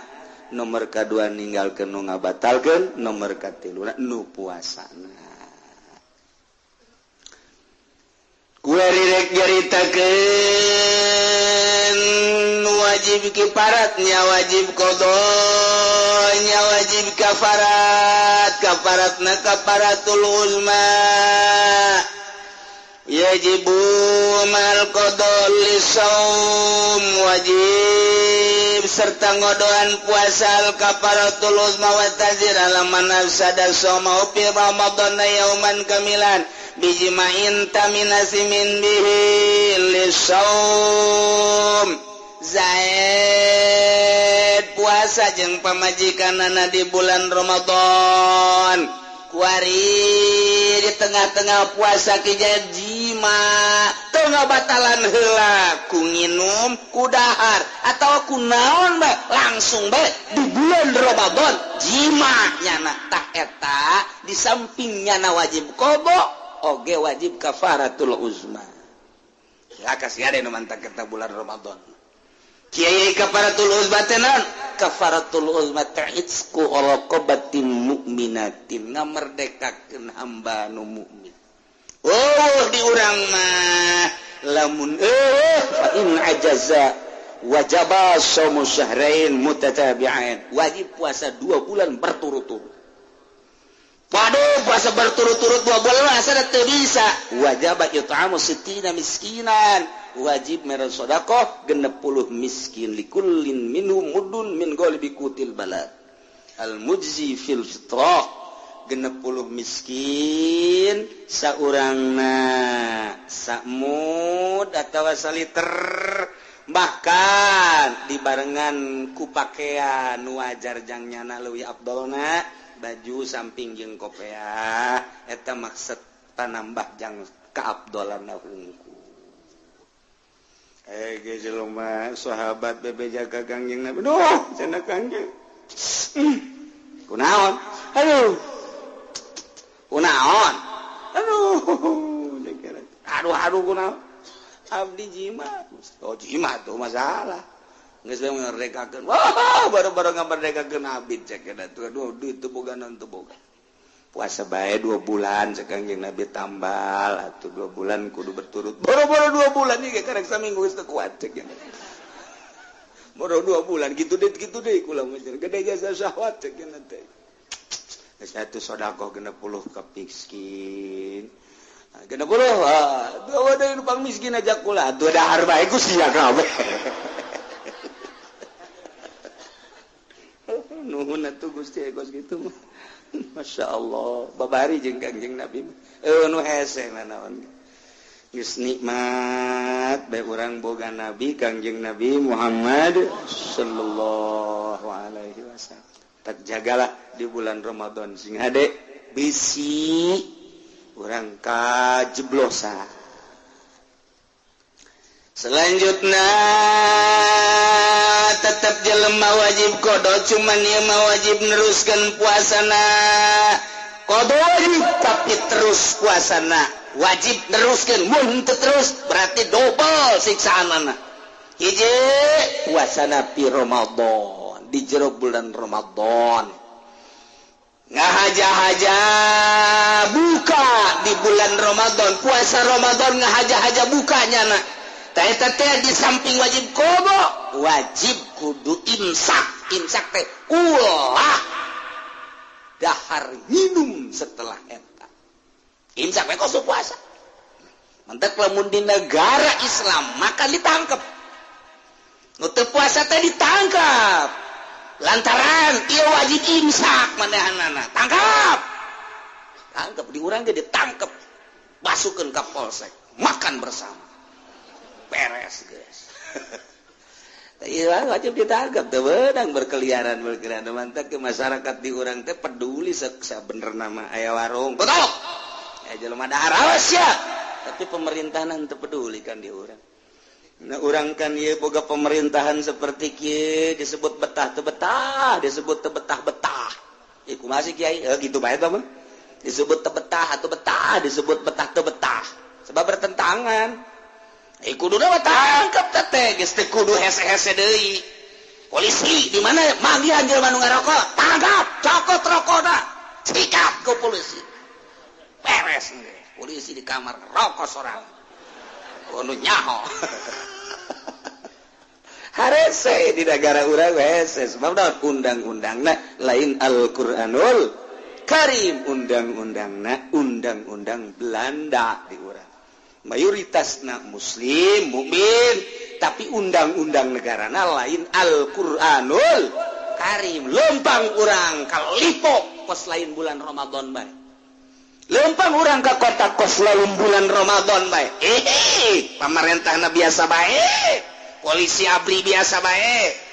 [SPEAKER 2] nomor kadua ninggalkeun nu ngabatalkeun, nomor katiluna nu puasana. Kuari rek nyaritakeun wajib kifaratnya, wajib qadanya, wajib kafaratna kafaratul uzma yajibu mal qada lisaum, wajib serta ngodoan puasa al kafaratul uzma wa tazir alaman afsada shauma fi ramadhan yauman kamilan bijma'in taminasimin bihi lisaum. Zaid puasa jeung pamajikanana di bulan Ramadan. Kuari di tengah-tengah puasa kijad jima, teu ngabatalan heula ku nginum, ku dahar atawa ku naon bae, langsung bae di bulan Ramadan jima nyana tah eta di sampingnya wajib qada oge wajib kafaratul uzma. Ya kasih ada nu mantap kita bulan Ramadan. Kiai kafaratul uzma tenan, kafaratul uzma ta'itsku raqabatin mu'minatin, ngamerdekakeun hamba nu mukmin. Oh di urang mah lamun fa in ajaza wajaba shaum syahrain mutatabi'ain, wajib puasa 2 bulan berturut-turut. Waduh, puasa berturut-turut 2 bulan asal teu bisa. Wajib it'amu 60 miskinan. Wajib mere sedekah 60 miskin likullin minhum mudun min ghalibi qutil balad. Al mujzi fil fitrah 60 miskin saurangna sakmud atawa saliter, bahkan dibarengan ku pakaian wajar jang nyana leuwih afdalna baju samping jeung kopea eta maksud panambah jang kaabdolanna hungku. Jelema sahabat bebe jaga kangjeng Nabi. Duh, cenah kangjeng. Kunaon? Aduh. Kunaon? Aduh kunaon? Abdi jimat. Oh, jimat tuh masalah. Geus we ngerdekakeun. Wah, baru-baru ngaberdekakeun abdi cek eta tuh. Aduh, duit teu boganan teu boga. Puasa bae 2 bulan cek Kangjeng Nabi tambal atuh 2 bulan kudu berturut. Boro-boro 2 bulan ieu karek saminggu geus teu kuat cek. Boro 2 bulan gitu deh kula mah gede jasa syahwat cek teh. Geus atuh sedekah 60 ka miskin. 60 dua deui nu pang miskin aja kula. Atuh dahar bae ku sia kabeh. Nuhun atuh Gusti egos gitu mah. Masya Allah, babari jeung Kangjeng Nabi. Nu hese naon. Geus nikmat bae urang boga Nabi Kangjeng Nabi Muhammad sallallahu alaihi wasallam. Tak jagalah di bulan Ramadan sing hade bisi urang kajeblosan. Selanjutnya tetap jelema wajib qada, cuman ieu mah wajib neruskeun puasana. Qada wajib tapi terus puasana. Wajib neruskeun, mun teu terus berarti double siksaanana. Hiji puasana pi Ramadan, di jero bulan Ramadan. Ngahaja-haja buka di bulan bulan Ramadan puasa Ramadan ngahaja-haja bukanya nak di samping wajib kobo wajib kudu imsak teh ulah dahar minum setelah eta imsak we koso puasa mentek lamun di negara Islam maka ditangkap nu teu puasa teh ditangkap lantaran ieu wajib imsak manehna tangkap di urang ge ditangkap masukeun ka polsek makan bersama beres guys. Iya wajib ditangkap teu beunang berkeliaran mantak ke masyarakat di urang teh peduli sabener nama aya warung betul ya jelema dahar awas ya tapi pemerintahan teu peduli kan di urang nah urang kan ieu boga pemerintahan seperti kieu disebut betah teu betah disebut teu betah-betah ieu kumaha sih kiai gitu bae tah disebut teu betah atau betah disebut betah teu betah sebab bertentangan kudu na tangkap teh geus teu kudu hese-hese deui polisi di mana manggihan jelema nu ngarokok tangkap cokot rokona sikat ku polisi beres polisi di kamar rokok sorang kudu nyaho harese di negara urang hese sebab naon undang-undangna lain Al-Qur'anul Karim undang-undangna undang-undang Belanda di urang mayoritasna muslim mukmin tapi undang-undang negarana lain Al-Qur'anul Karim lempang urang ka Lipo kos lain bulan Ramadan bae lempang urang ka kota kos lain bulan Ramadan bae pamarentahna biasa bae polisi abri biasa bae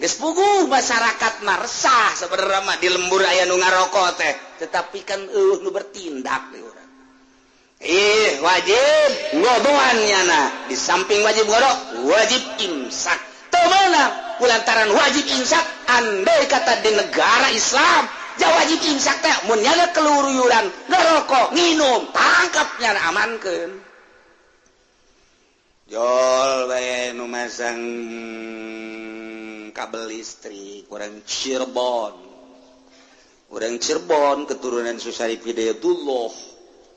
[SPEAKER 2] geus puguh masyarakat mah resah sabenerna mah di lembur aya nu ngarokok teh tetapi kan nu bertindak di urang wajib ngoboannya nah di samping wajib ngodok wajib imsak teu meunang kulantaran wajib imsak andai kata di negara Islam ja wajib imsak teh mun nya keluruyuran ngerokok nginum tangkapnya amankeun jol bae nu masang kabel listrik urang Cirebon keturunan Susari Hidayatullah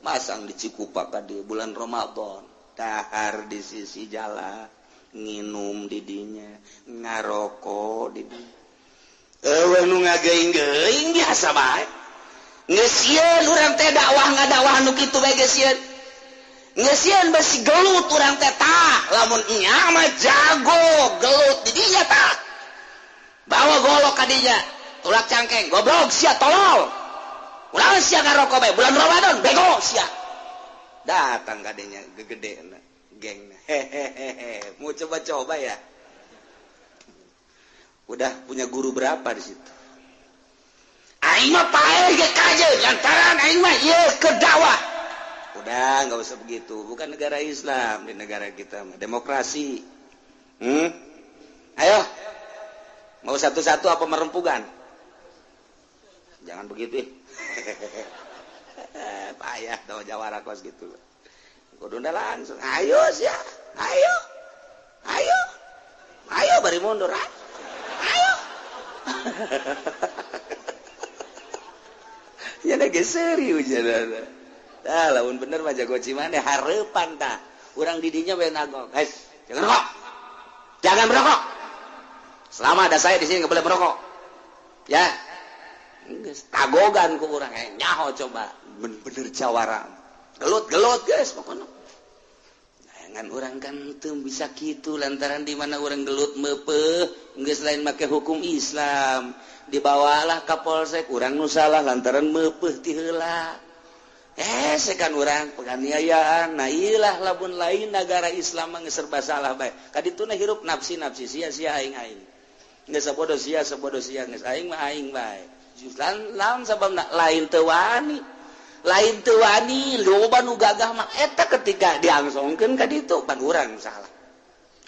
[SPEAKER 2] masang di Cikupa ka di bulan Ramadan dahar di sisi jalan nginum di dinya ngarokok di dinya eueuh nu ngageing-geing biasa bae geus sieun urang teh dakwah ngadakwah nu kitu bae geus sieun geus sieun besi gelut urang teh tah lamun nya mah jago gelut di dinya tah bawa golok ka dinya tulak cangkeng goblok sia tolol ulah sia ngarokok bae bulan Ramadan bego sia datang kadenya gegedena gengna hehehe mau coba-coba ya udah punya guru berapa di situ aing mah pae ge kajeun lantaran aing mah ieu ke dakwah udah enggak usah begitu bukan negara Islam di negara kita mah demokrasi ayo mau satu-satu apa merempugan jangan begitu payah tahu jawara kos gitu kuduna langsung ayo sia ayo bari mundur ayo ya na serius janana lamun bener mah jago cimane hareupan tah urang didinya bae nagok guys jangan merokok selama ada saya di sini enggak boleh merokok ya tagogan ku urang nyaho coba bener jawara gelut guys pokoknya jangan urang kan teu bisa kitu lantaran di mana urang gelut meupeuh geus lain make hukum Islam dibawalah ka polsek urang nu salah lantaran meupeuh ti heula sekan urang penganiayaan nah ilah lamun lain negara Islam mah serba salah bae kadituna hirup nafsi sia-sia aing geus sabodo sia geus aing mah aing bae lawan sababna lain teu wani loba nu gagah mah eta ketika diangsongkeun ka ditu pan urang salah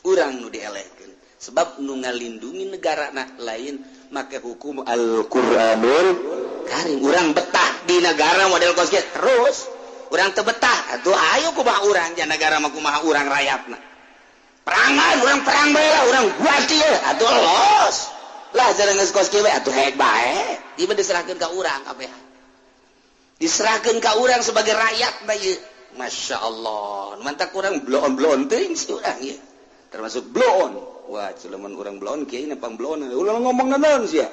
[SPEAKER 2] urang nu dielehkeun sebab nu ngalindungi negarana lain make hukum Al-Qur'anul Karim urang betah di negara model kos kieu terus urang teu betah atuh ayo kumaha urang nya negara mah kumaha urang rakyatna perangan urang perang bae lah urang buat ieu atuh los lah jarang geus kos kieu atuh hek bae ieu diserahkeun ka urang kabeh diserahkan ke orang sebagai rakyat bayi. Masya Allah mantap kurang bloon ting orang ya termasuk bloon. Wah cuman orang bloon kiai nepang bloon ulang ngomong naon sih ya.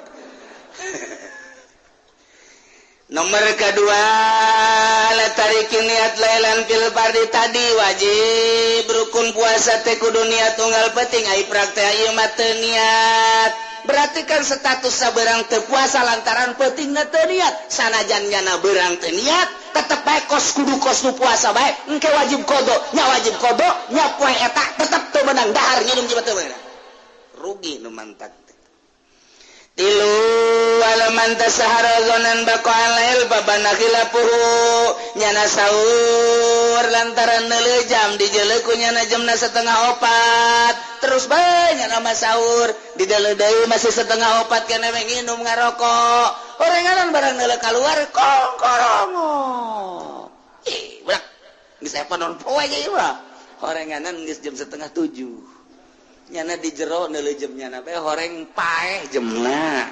[SPEAKER 2] Nomor kedua latarikin niat lailan fil fardi tadi wajib rukun puasa teh kudu niat tunggal penting ai praktek ieu mah teu niat. Berarti kan status saberang teu puasa lantaran pentingna teu niat. Sanajan nyana beurang teu niat tetep bae kos kudu kos nu puasa bae engke wajib kodo nya poe eta tetep teu meunang dahar nginum jiba teu meunang. Rugi nu mantak. Tilu alaman tasahara zonan baqa'al lail babana khilafuhu nyana sahur lantaran neuleuh jam dijeuleuh ku nyana jamna 3:30 terus bae nyana mah sahur dideuleuh deui masih 3:30 keneh we nginum ngarokok orenganan barang neuleuh kaluar kongkorongo budak geus aya panon poe ge mah orenganan geus jam 6:30 nyana di jero neuleuh jam nyana bae horeng paeh jemna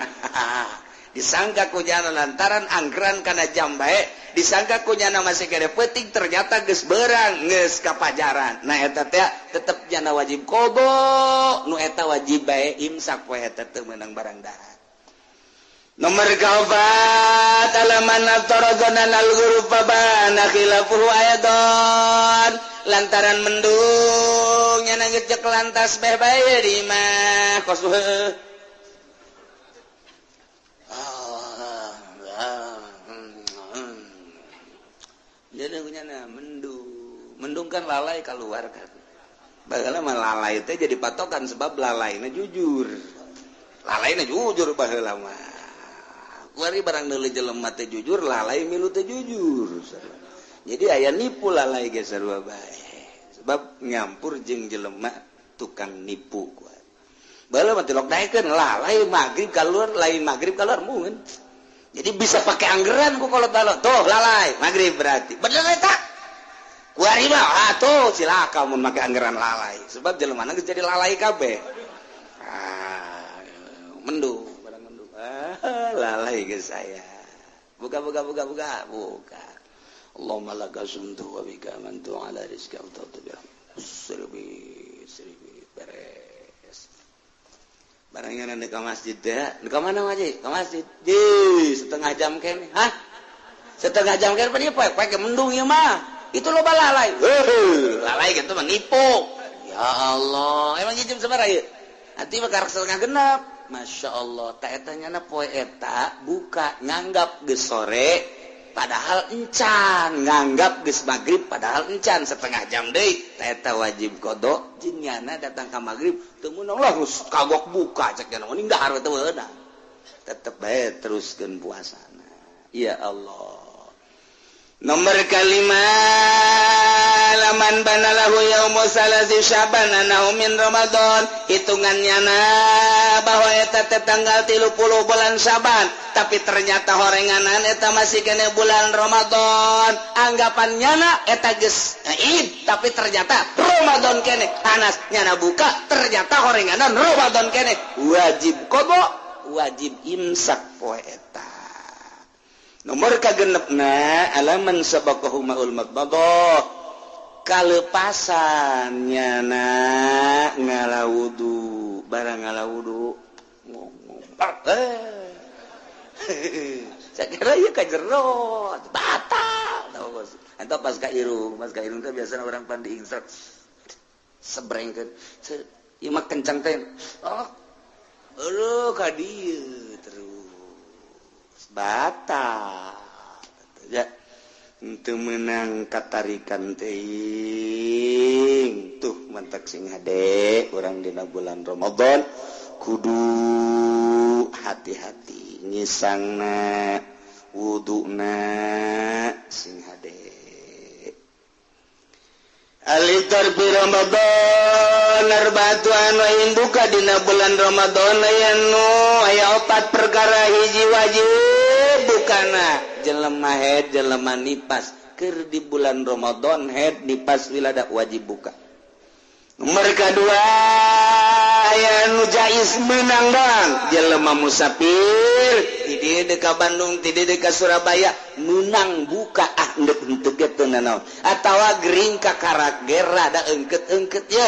[SPEAKER 2] disangka ku nyana lantaran anggeran kana jam bae disangka ku nyana masih kade peuting ternyata geus beurang geus kapajaran nah eta teh tetep nyana wajib qada nu eta wajib bae imsak poe eta teu meunang barang dahar. Nomor kaopat alaman aftaradana al-ghurub babana khilafuhu ayadon lantaran mendung nyana ngejek lantas beh bae di mah kos jadi nyana mendung kan lalai keluar kan baheula mah lalai teh jadi patokan sebab lalaina jujur baheula mah kuari barang neuleuh jelema teh jujur lalai milu teh jujur. Jadi aya nipu lalai ge sarua bae. Sebab nyampur jeung jelema tukang nipu kuat. Baheula mah tilok daekeun lalai magrib kaluar lain magrib kaluar mungkin. Jadi bisa pakai anggeran ku kolot-kolot. Tuh lalai magrib berarti. Bener eta? Kuari mah atuh cilaka mun make anggeran lalai. Sebab jelema geus jadi lalai kabeh. Mendung barang mendung. Lalai ke saya. Buka. Allahumma laka sumtu wa bika mantu ala rizka wa ta'atubiyah Serbi beres barangnya nanti ke masjid ya ke mana wajib? Ke masjid setengah jam kene setengah jam kene ini pakai mendung ya mah itu loba lalai lalai gitu menipu ya Allah emang jam seberapa ya nanti bakar setengah genap Masya Allah tak etanya na poe eta buka nganggap geus sore padahal encan nganggap geus magrib padahal encan setengah jam deui eta wajib qada jeung nyana datang ka magrib teu meunang lah kagok buka cek cenah mending dahar teu meunang tetep bae teruskeun puasana ya Allah. Nomor kalima laman banalahu yaumu salasi syaban anahu min Ramadan hitungannya bahwa eta teh tanggal 30 bulan Syaban tapi ternyata horenganan eta masih kena bulan Ramadan anggapannya eta geus Id tapi ternyata Ramadan kene panas nyana buka ternyata horenganan Ramadan kene wajib qada wajib imsak poe eta. Nomor kagenepna alaman sabaqahu ma'ul madmadah kalepasan nyana ngalawudu barang ngalawudu ngomong sakira ieu ka jero batal enta pas ka irung teh biasana urang pan diingsrak sebrengkeun ieu mah kencang teh ka dieu terus batal ya untuk menang katarikan teuing tuh mantak sing hade urang dina bulan Ramadan kudu hati-hati ngisangna wuduna sing hade alitar bi Ramadan arbatu anu buka dina bulan Ramadan aya 4 perkara hiji wajib bukana jelema haid jelema nipas keur di bulan Ramadan haid nipas wilada wajib buka. Nomor kedua aya nu jais menang doang jelema musafir di dekat Bandung di dekat Surabaya menang buka ndek henteu teu nanaon atawa gering ka karager rada engket-engket ya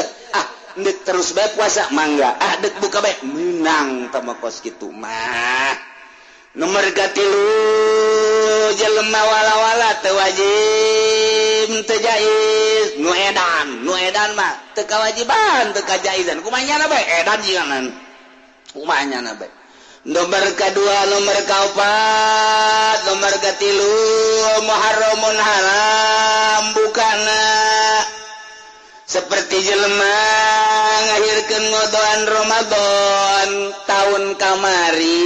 [SPEAKER 2] ndek terus bae puasa mangga dek buka bae menang tama kos kitu mah nomor katilu jelema wala-wala teu wajib teu jais nu edan mah teu kawajiban teu kajaizan kumanya bae edan jieunan kumanya bae nomor kedua nomor kaopat nomor katilu muharramun haram bukana seperti jelema ngahirkeun ngodoan Ramadan tahun kamari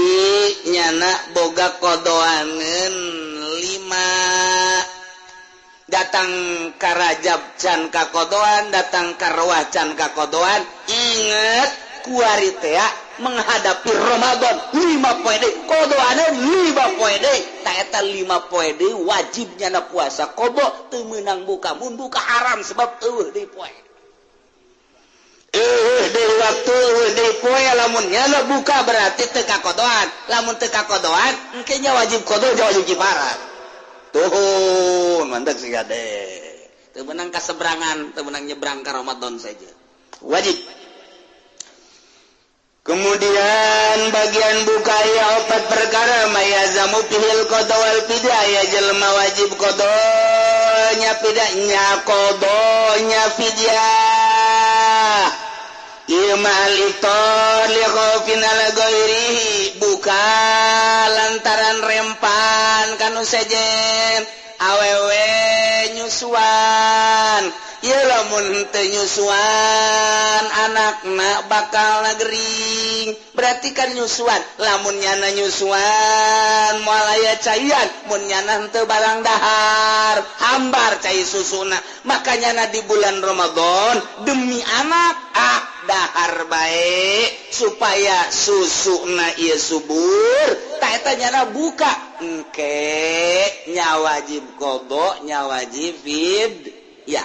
[SPEAKER 2] nyana boga kodoaneun 5 datang ka Rajab can ka kodoan datang ka Rawah can ka kodoan inget kuari teh menghadapi Ramadan 5 poe deui kodoaneun 5 poe deui ta eta 5 poe deui wajib nyana puasa kodo teu meunang buka mun buka haram sebab eueuh deui poe deui waktu deui poe lamun nyana buka berarti teu kakodoan lamun teu kakodoan engke nya wajib kodo nya wajib kifarat tuhun mantap sih gade teu meunang kaseberangan teu meunang nyebrang ka Ramadan saja wajib. Kemudian bagian buka ya 4 perkara mayazamu fihil qada wal fidyah ya jelema wajib qadanya fidahnya qadanya fidyah imal iftar li khaufin ala ghairihi buka lantaran rempan kanu sejen awewe nyusuan ya lamun teu nyusuan anakna bakal gering berarti kan nyusuan lamun nyana nyusuan moal aya caian mun nyana henteu barang dahar hambar cai susuna makanya di bulan Ramadan demi anak dahar bae supaya susuna ieu subur ta eta nyana buka engke nya wajib qada nya wajib ya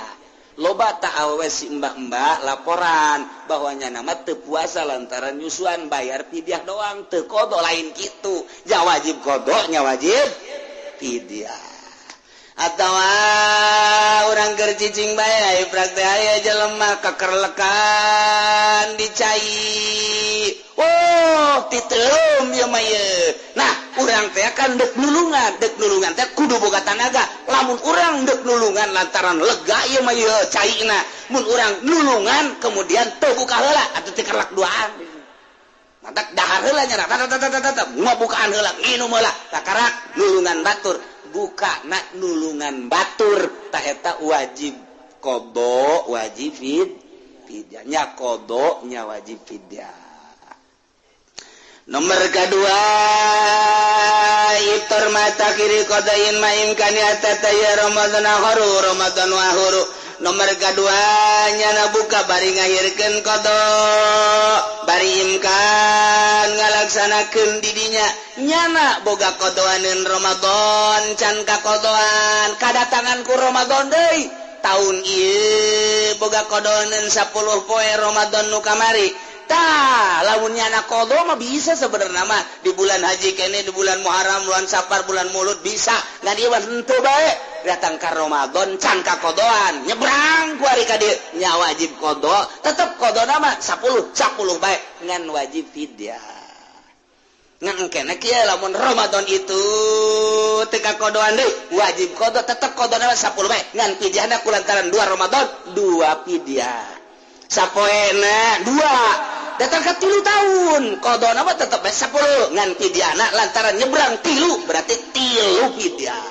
[SPEAKER 2] loba tak awewe si mbak-mbak laporan bahwanya nama teu puasa lantaran nyusuan bayar fidyah doang teu qada lain kitu nya wajib qada nya wajib fidyah atawa urang keur cicing bae aya praktek aya jelema kakerlekan dicai titeum ya mah nah urang teh kan dek nulungan teh kudu boga tanaga lamun urang dek nulungan lantaran lega ieu mah caina mun urang nulungan kemudian teu buka heula atuh teu kerlak duaan mantak dahar heula nya moal bukaan heula nginum heula takarak nulungan batur buka nak nulungan batur ta eta wajib qada wajib fidyah nya qada nya wajib fidyah. Nomor kedua iftar mata kiri qadain ma imkani atataya Ramadan akharu Ramadan wa akharu nomor kedua nyana buka bari ngahirkeun qada bari imkan ngalaksanakeun didinya nyana boga qadawaneun Ramadan can kakodoan kadatangan ku Ramadan deui taun ieu boga qadawaneun 10 poe Ramadan nu kamari lamun nyana qada mah bisa sebenarnya mah di bulan haji kene di bulan Muharram bulan Safar bulan Maulud bisa ngan ieu henteu bae datang ka Ramadan can ka qadaan nyebrang ku ari ka dieu nya wajib qada tetep qadana mah 10 bae ngan wajib fidyah ngan kene kieu lamun Ramadan itu teu ka qadaan deui wajib qada tetep qadana mah 10 bae ngan fidyahna kulantaran 2 Ramadan 2 fidyah sapoena 2 datang ke 3 tahun qadana mah tetep 10 ngan fidyahna lantaran nyebrang 3 berarti 3 fidyah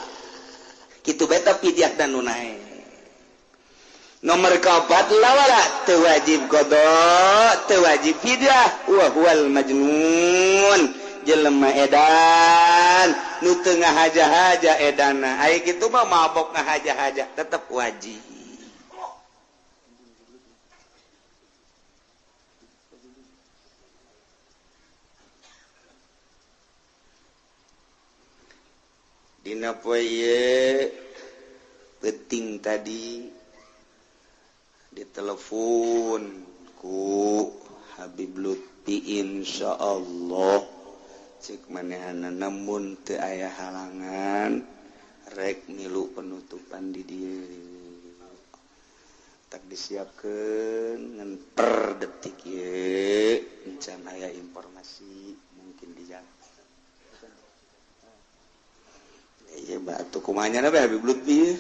[SPEAKER 2] kitu beta fidyah dan nunai nomor kaopat lawala teu wajib qada teu wajib fidyah wa huwal majnun jelema edan nu teu ngahaja-haja edana aya kitu mah mabok ngahaja-haja tetep wajib. Dina poe ieu penting tadi ditelepon ku Habib Lutfi insyaallah cek manehana namun teu aya halangan rek milu penutupan di dieu tak disiapkeun ngan per detik ye encan aya informasi mungkin di jalan ieu batu kumanya na Habib Lutfi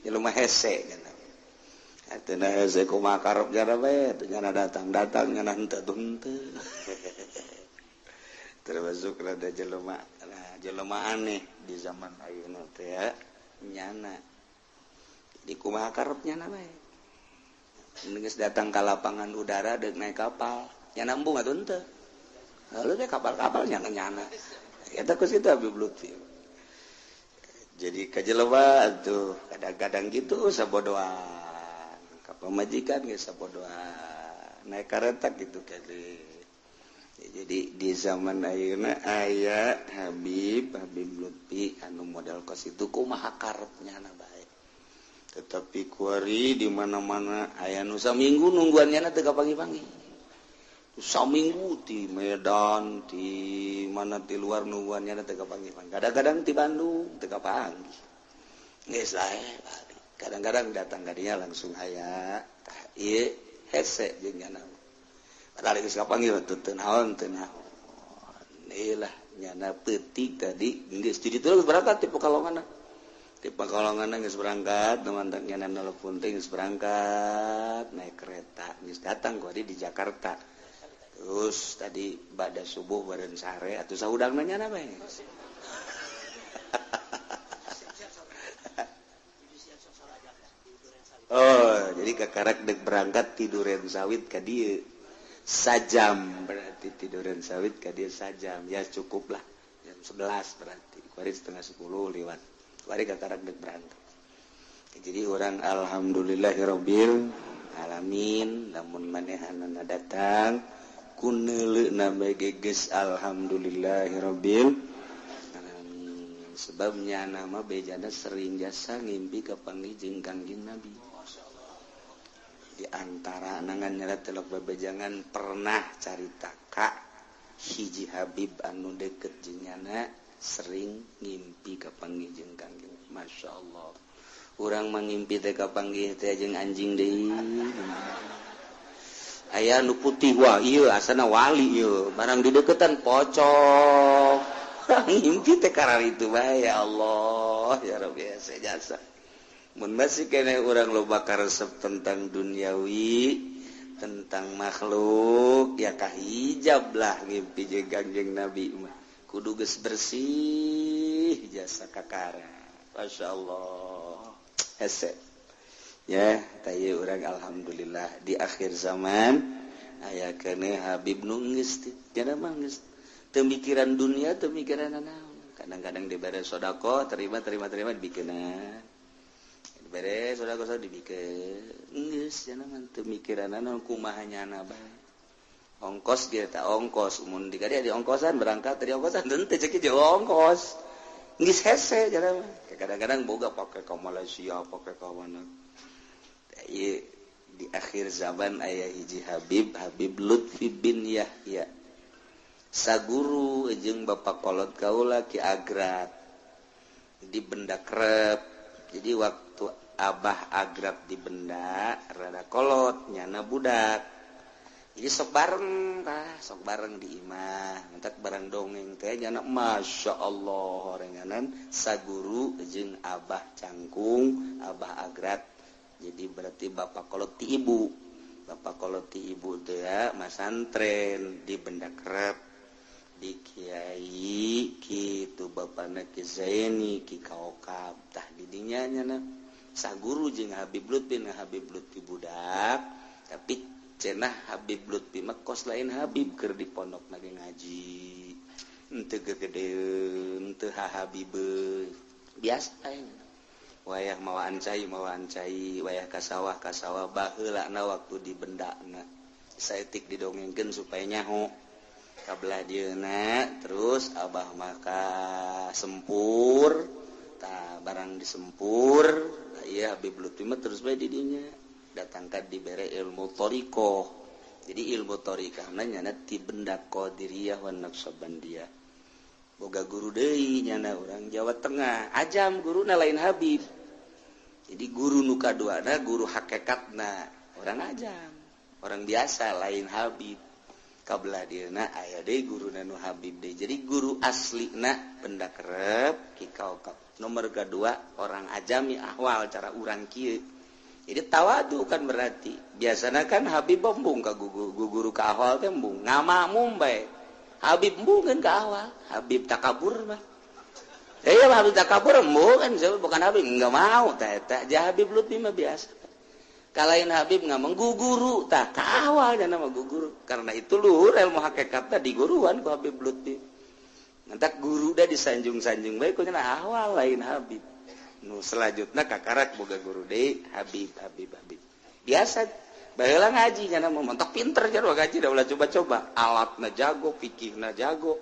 [SPEAKER 2] ye lumah hese cenah atena hese kumaha karep jana bae teu nyana datang nyana henteu henteu termasuk rada jelema aneh di zaman ayeuna teh ya nyana di kumaha karepnya na bae geus datang ka lapangan udara deuk naik kapal nyana embung atuh henteu halu teh kapal-kapal nyana eta ku situ Habib Lutfi jadi kajelema atuh kadang-kadang gitu sabodoan ka pamajikan geus sabodoan naik kareta gitu kali. Jadi di zaman ayeuna aya Habib Lutfi anu model kos itu kumaha karepnya na bae. Tetapi kuari di mana-mana aya nu saminggu nungguannya teu kapangi-pangi. Saminggu di Medan, di mana di luar nungguannya teu kapangi-pangi. Kadang-kadang di Bandung teu kapangi. Geus lae kadang-kadang datang ka dinya langsung aya tah ieu hese jeung nyana. Padahal geus kapanggil teu naon. Iyalah nyana peutik tadi geus di ditu geus berangkat ti Pekalongan. Ti Pekalongan geus berangkat, teman nyana nelpon teh geus berangkat naik kereta, geus datang kuari di Jakarta. Terus tadi bada subuh bareun sare atuh sahudangna nyana bae. Oh, jadi kakarak dek berangkat tiduran sawit ka dieu. Sajam berarti tiduran sawit ka dieu sajam. Ya cukup lah. Jam 11 berarti. Kuari setengah 10 lewat. Kuari kakarak dek berangkat. Jadi orang alhamdulillahirabbil alamin lamun manehanana datang kuneuleuna bae geus alhamdulillahirabbil alamin. Sebab nyana mah bejana sering jasa ngimpi kapanggih jeung Kangjeng Nabi. Di antara anangan nyala telok bebejangan pernah carita ka hiji Habib anu deket jeung nyana sering ngimpi kapanggih jeung Kangjeng. Masyaallah. Urang mangimpi teh kapanggih teh jeung anjing deui. Aya nu putih wah ieu asana wali ieu, barang di deketan pocong. Ngimpi teh karar itu bae ya Allah, ya Rabbi jasa. Mun masih kene urang loba karesep tentang duniawi, tentang makhluk, ya kahijab lah ngimpi jeung Kangjeng Nabi mah. Kudu geus bersih jasa kakara. Masyaallah. Hese. Ya, taya urang alhamdulillah di akhir zaman aya keneh Habib nu geus cenah mah geus teu mikiran dunia, teu mikiran naon. Kadang-kadang dibere sedekah, terima dibikeunna. Beres saudara-saudara dibikeun geus cenah mah teu mikiran naon kumaha nyana bae. Ongkos ge eta ongkos mun di kadieu di ongkosan berangkat dari ongkosan teu ceuk jeung ongkos. Geus hese cenah mah. Kadang-kadang boga pake ka Malaysia, pake ka mana. Ieu di akhir zaman aya hiji Habib Lutfi bin Yahya. Saguru jeung Bapak Kolot kaula Ki Agrab di Benda Krep. Jadi waktu Abah Agrab di Benda rada kolot nyana budak. Jadi sok bareng di imah, mentak bareng dongeng teh nyana masyaallah renganan saguru jeung Abah Cangkung, Abah Agrab. Jadi berarti Bapak Kolot ti ibu. Bapak Kolot ti ibu teh ya masantren di Benda Krep. Di Kiai kitu bapana Ki Zaini Ki Kaokab tah di dinya nyana saguru jeung Habib Lutfi budak tapi cenah Habib Lutfi mah kos lain Habib keur di pondok lagi ngaji henteu gegedeun teu hahabibeuy biasa aya wayah mawaan cai wayah ka sawah baheulana waktu di Bendana saeutik didongengkeun supaya nyaho kabelah dieuna terus Abah maka sempur tah barang disempur iya Habib Lutfi mah terus bae di dinya datangkan dibere ilmu thariqah Jadi ilmu thariqah nyana ti benda qadiriyah wan naqsabandiyah. Boga guru deui nyana urang Jawa Tengah, ajam guruna lain Habib. Jadi guru nu kaduana guru hakikatna orang ajam. Orang biasa lain Habib. Kabelah dieuna aya deui guruna nu Habib deui. Jadi guru aslina benda kerep ki kaukab. Nomor kedua orang ajami ahwal cara urang kieu. Jadi tawadu kan berarti biasanya kan Habib embung ka guru ka ahwal teh embung ngama mumbai Habib embung kan ka ahwal Habib takabur mah Habib takabur embung kan bukan Habib enggak mau tah eta jah Habib Lutfi mah biasa kalain Habib ngomong guguru tah ka ahwal nya nama guguru karena itu luhur ilmu hakikatna di guruan ku Habib Lutfi ngantak guru da disanjung-sanjung bae ku nya ahwal lain Habib nu selanjutnya kakarak boga guru deui Habib biasa baheula ngaji nya mentok pinter jero ngaji da ulah coba-coba alatna jago fikihna jago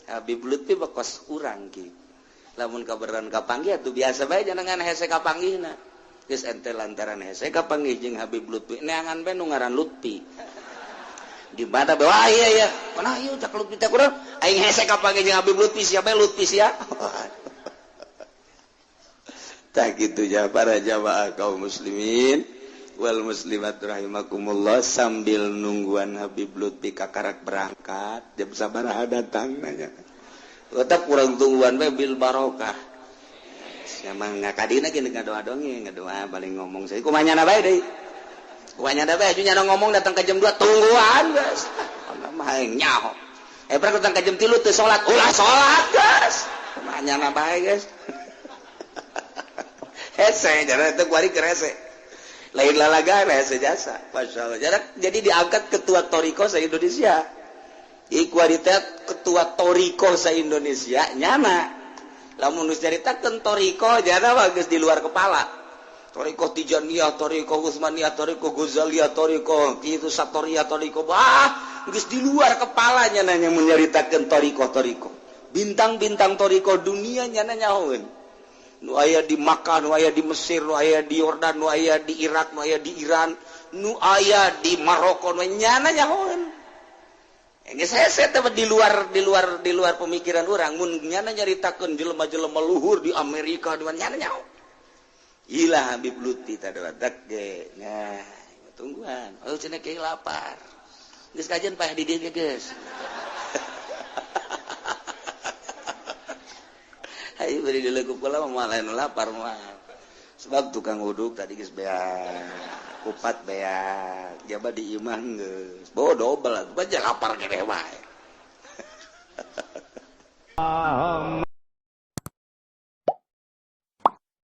[SPEAKER 2] Habib Lutfi bakos urang ki lamun kaberan kapanggih atuh biasa bae jangan hese kapanggihna geus ente lantaran hese kapanggih jeung Habib Lutfi neangan bae nu ngaran Lutfi di mana bae wah iya mana ieu cak Lutfi teh kurang aing hese kapanggih jeung Habib Lutfi siapa Lutfi sia tak gitu ya para jamaah kaum muslimin wal muslimat rahimakumullah sambil nungguan Habib Lutfi kakarak berangkat jam sabaraha datang nanya otak kurang tungguan we bil barokah sama ngakadina gini ngadoa dongeng ngadoa paling ngomong saya kumanyana bae deui kumanyana bae aju nyana ngomong datang ke jam 2 tungguan geus mah nyaho pernah datang ke jam 3 teu salat ulah salat geus kumanyana bae geus hese jarak itu kuari kerese lain lalaga hese jasa Masya Allah jadi diangkat ketua Toriko se-Indonesia kualitas ketua Toriko se-Indonesia nyana lamun nu caritakeun Toriko jana bagus di luar kepala Toriko Tijaniyah Toriko Utsmaniyah Toriko Ghazaliyah Toriko kitu Satoriyah Toriko geus di luar kepalanya nanya menyaritakeun Toriko bintang-bintang Toriko dunia nyana nyahoeun nu aya di Makkah, nu aya di Mesir, nu aya di Yordan, nu aya di Irak, nu aya di Iran, nu aya di Maroko, nu nyana nyahoeun. Geus hese teh di luar pemikiran urang mun nyana nyaritakeun jelema-jelema luhur di Amerika di mana nyana nyaho. Ilah Habib Lutfi teh dadak ge. Nah, tungguan. Oh cenah kieu lapar. Geus kajian payah di dieu geus. Ayo beri dilekup kula mah lain lapar mah. Sebab tukang uduk tadi geus beak, kupat beak, jaba di imah geus. Bawa dobel atuh lapar keneh wae.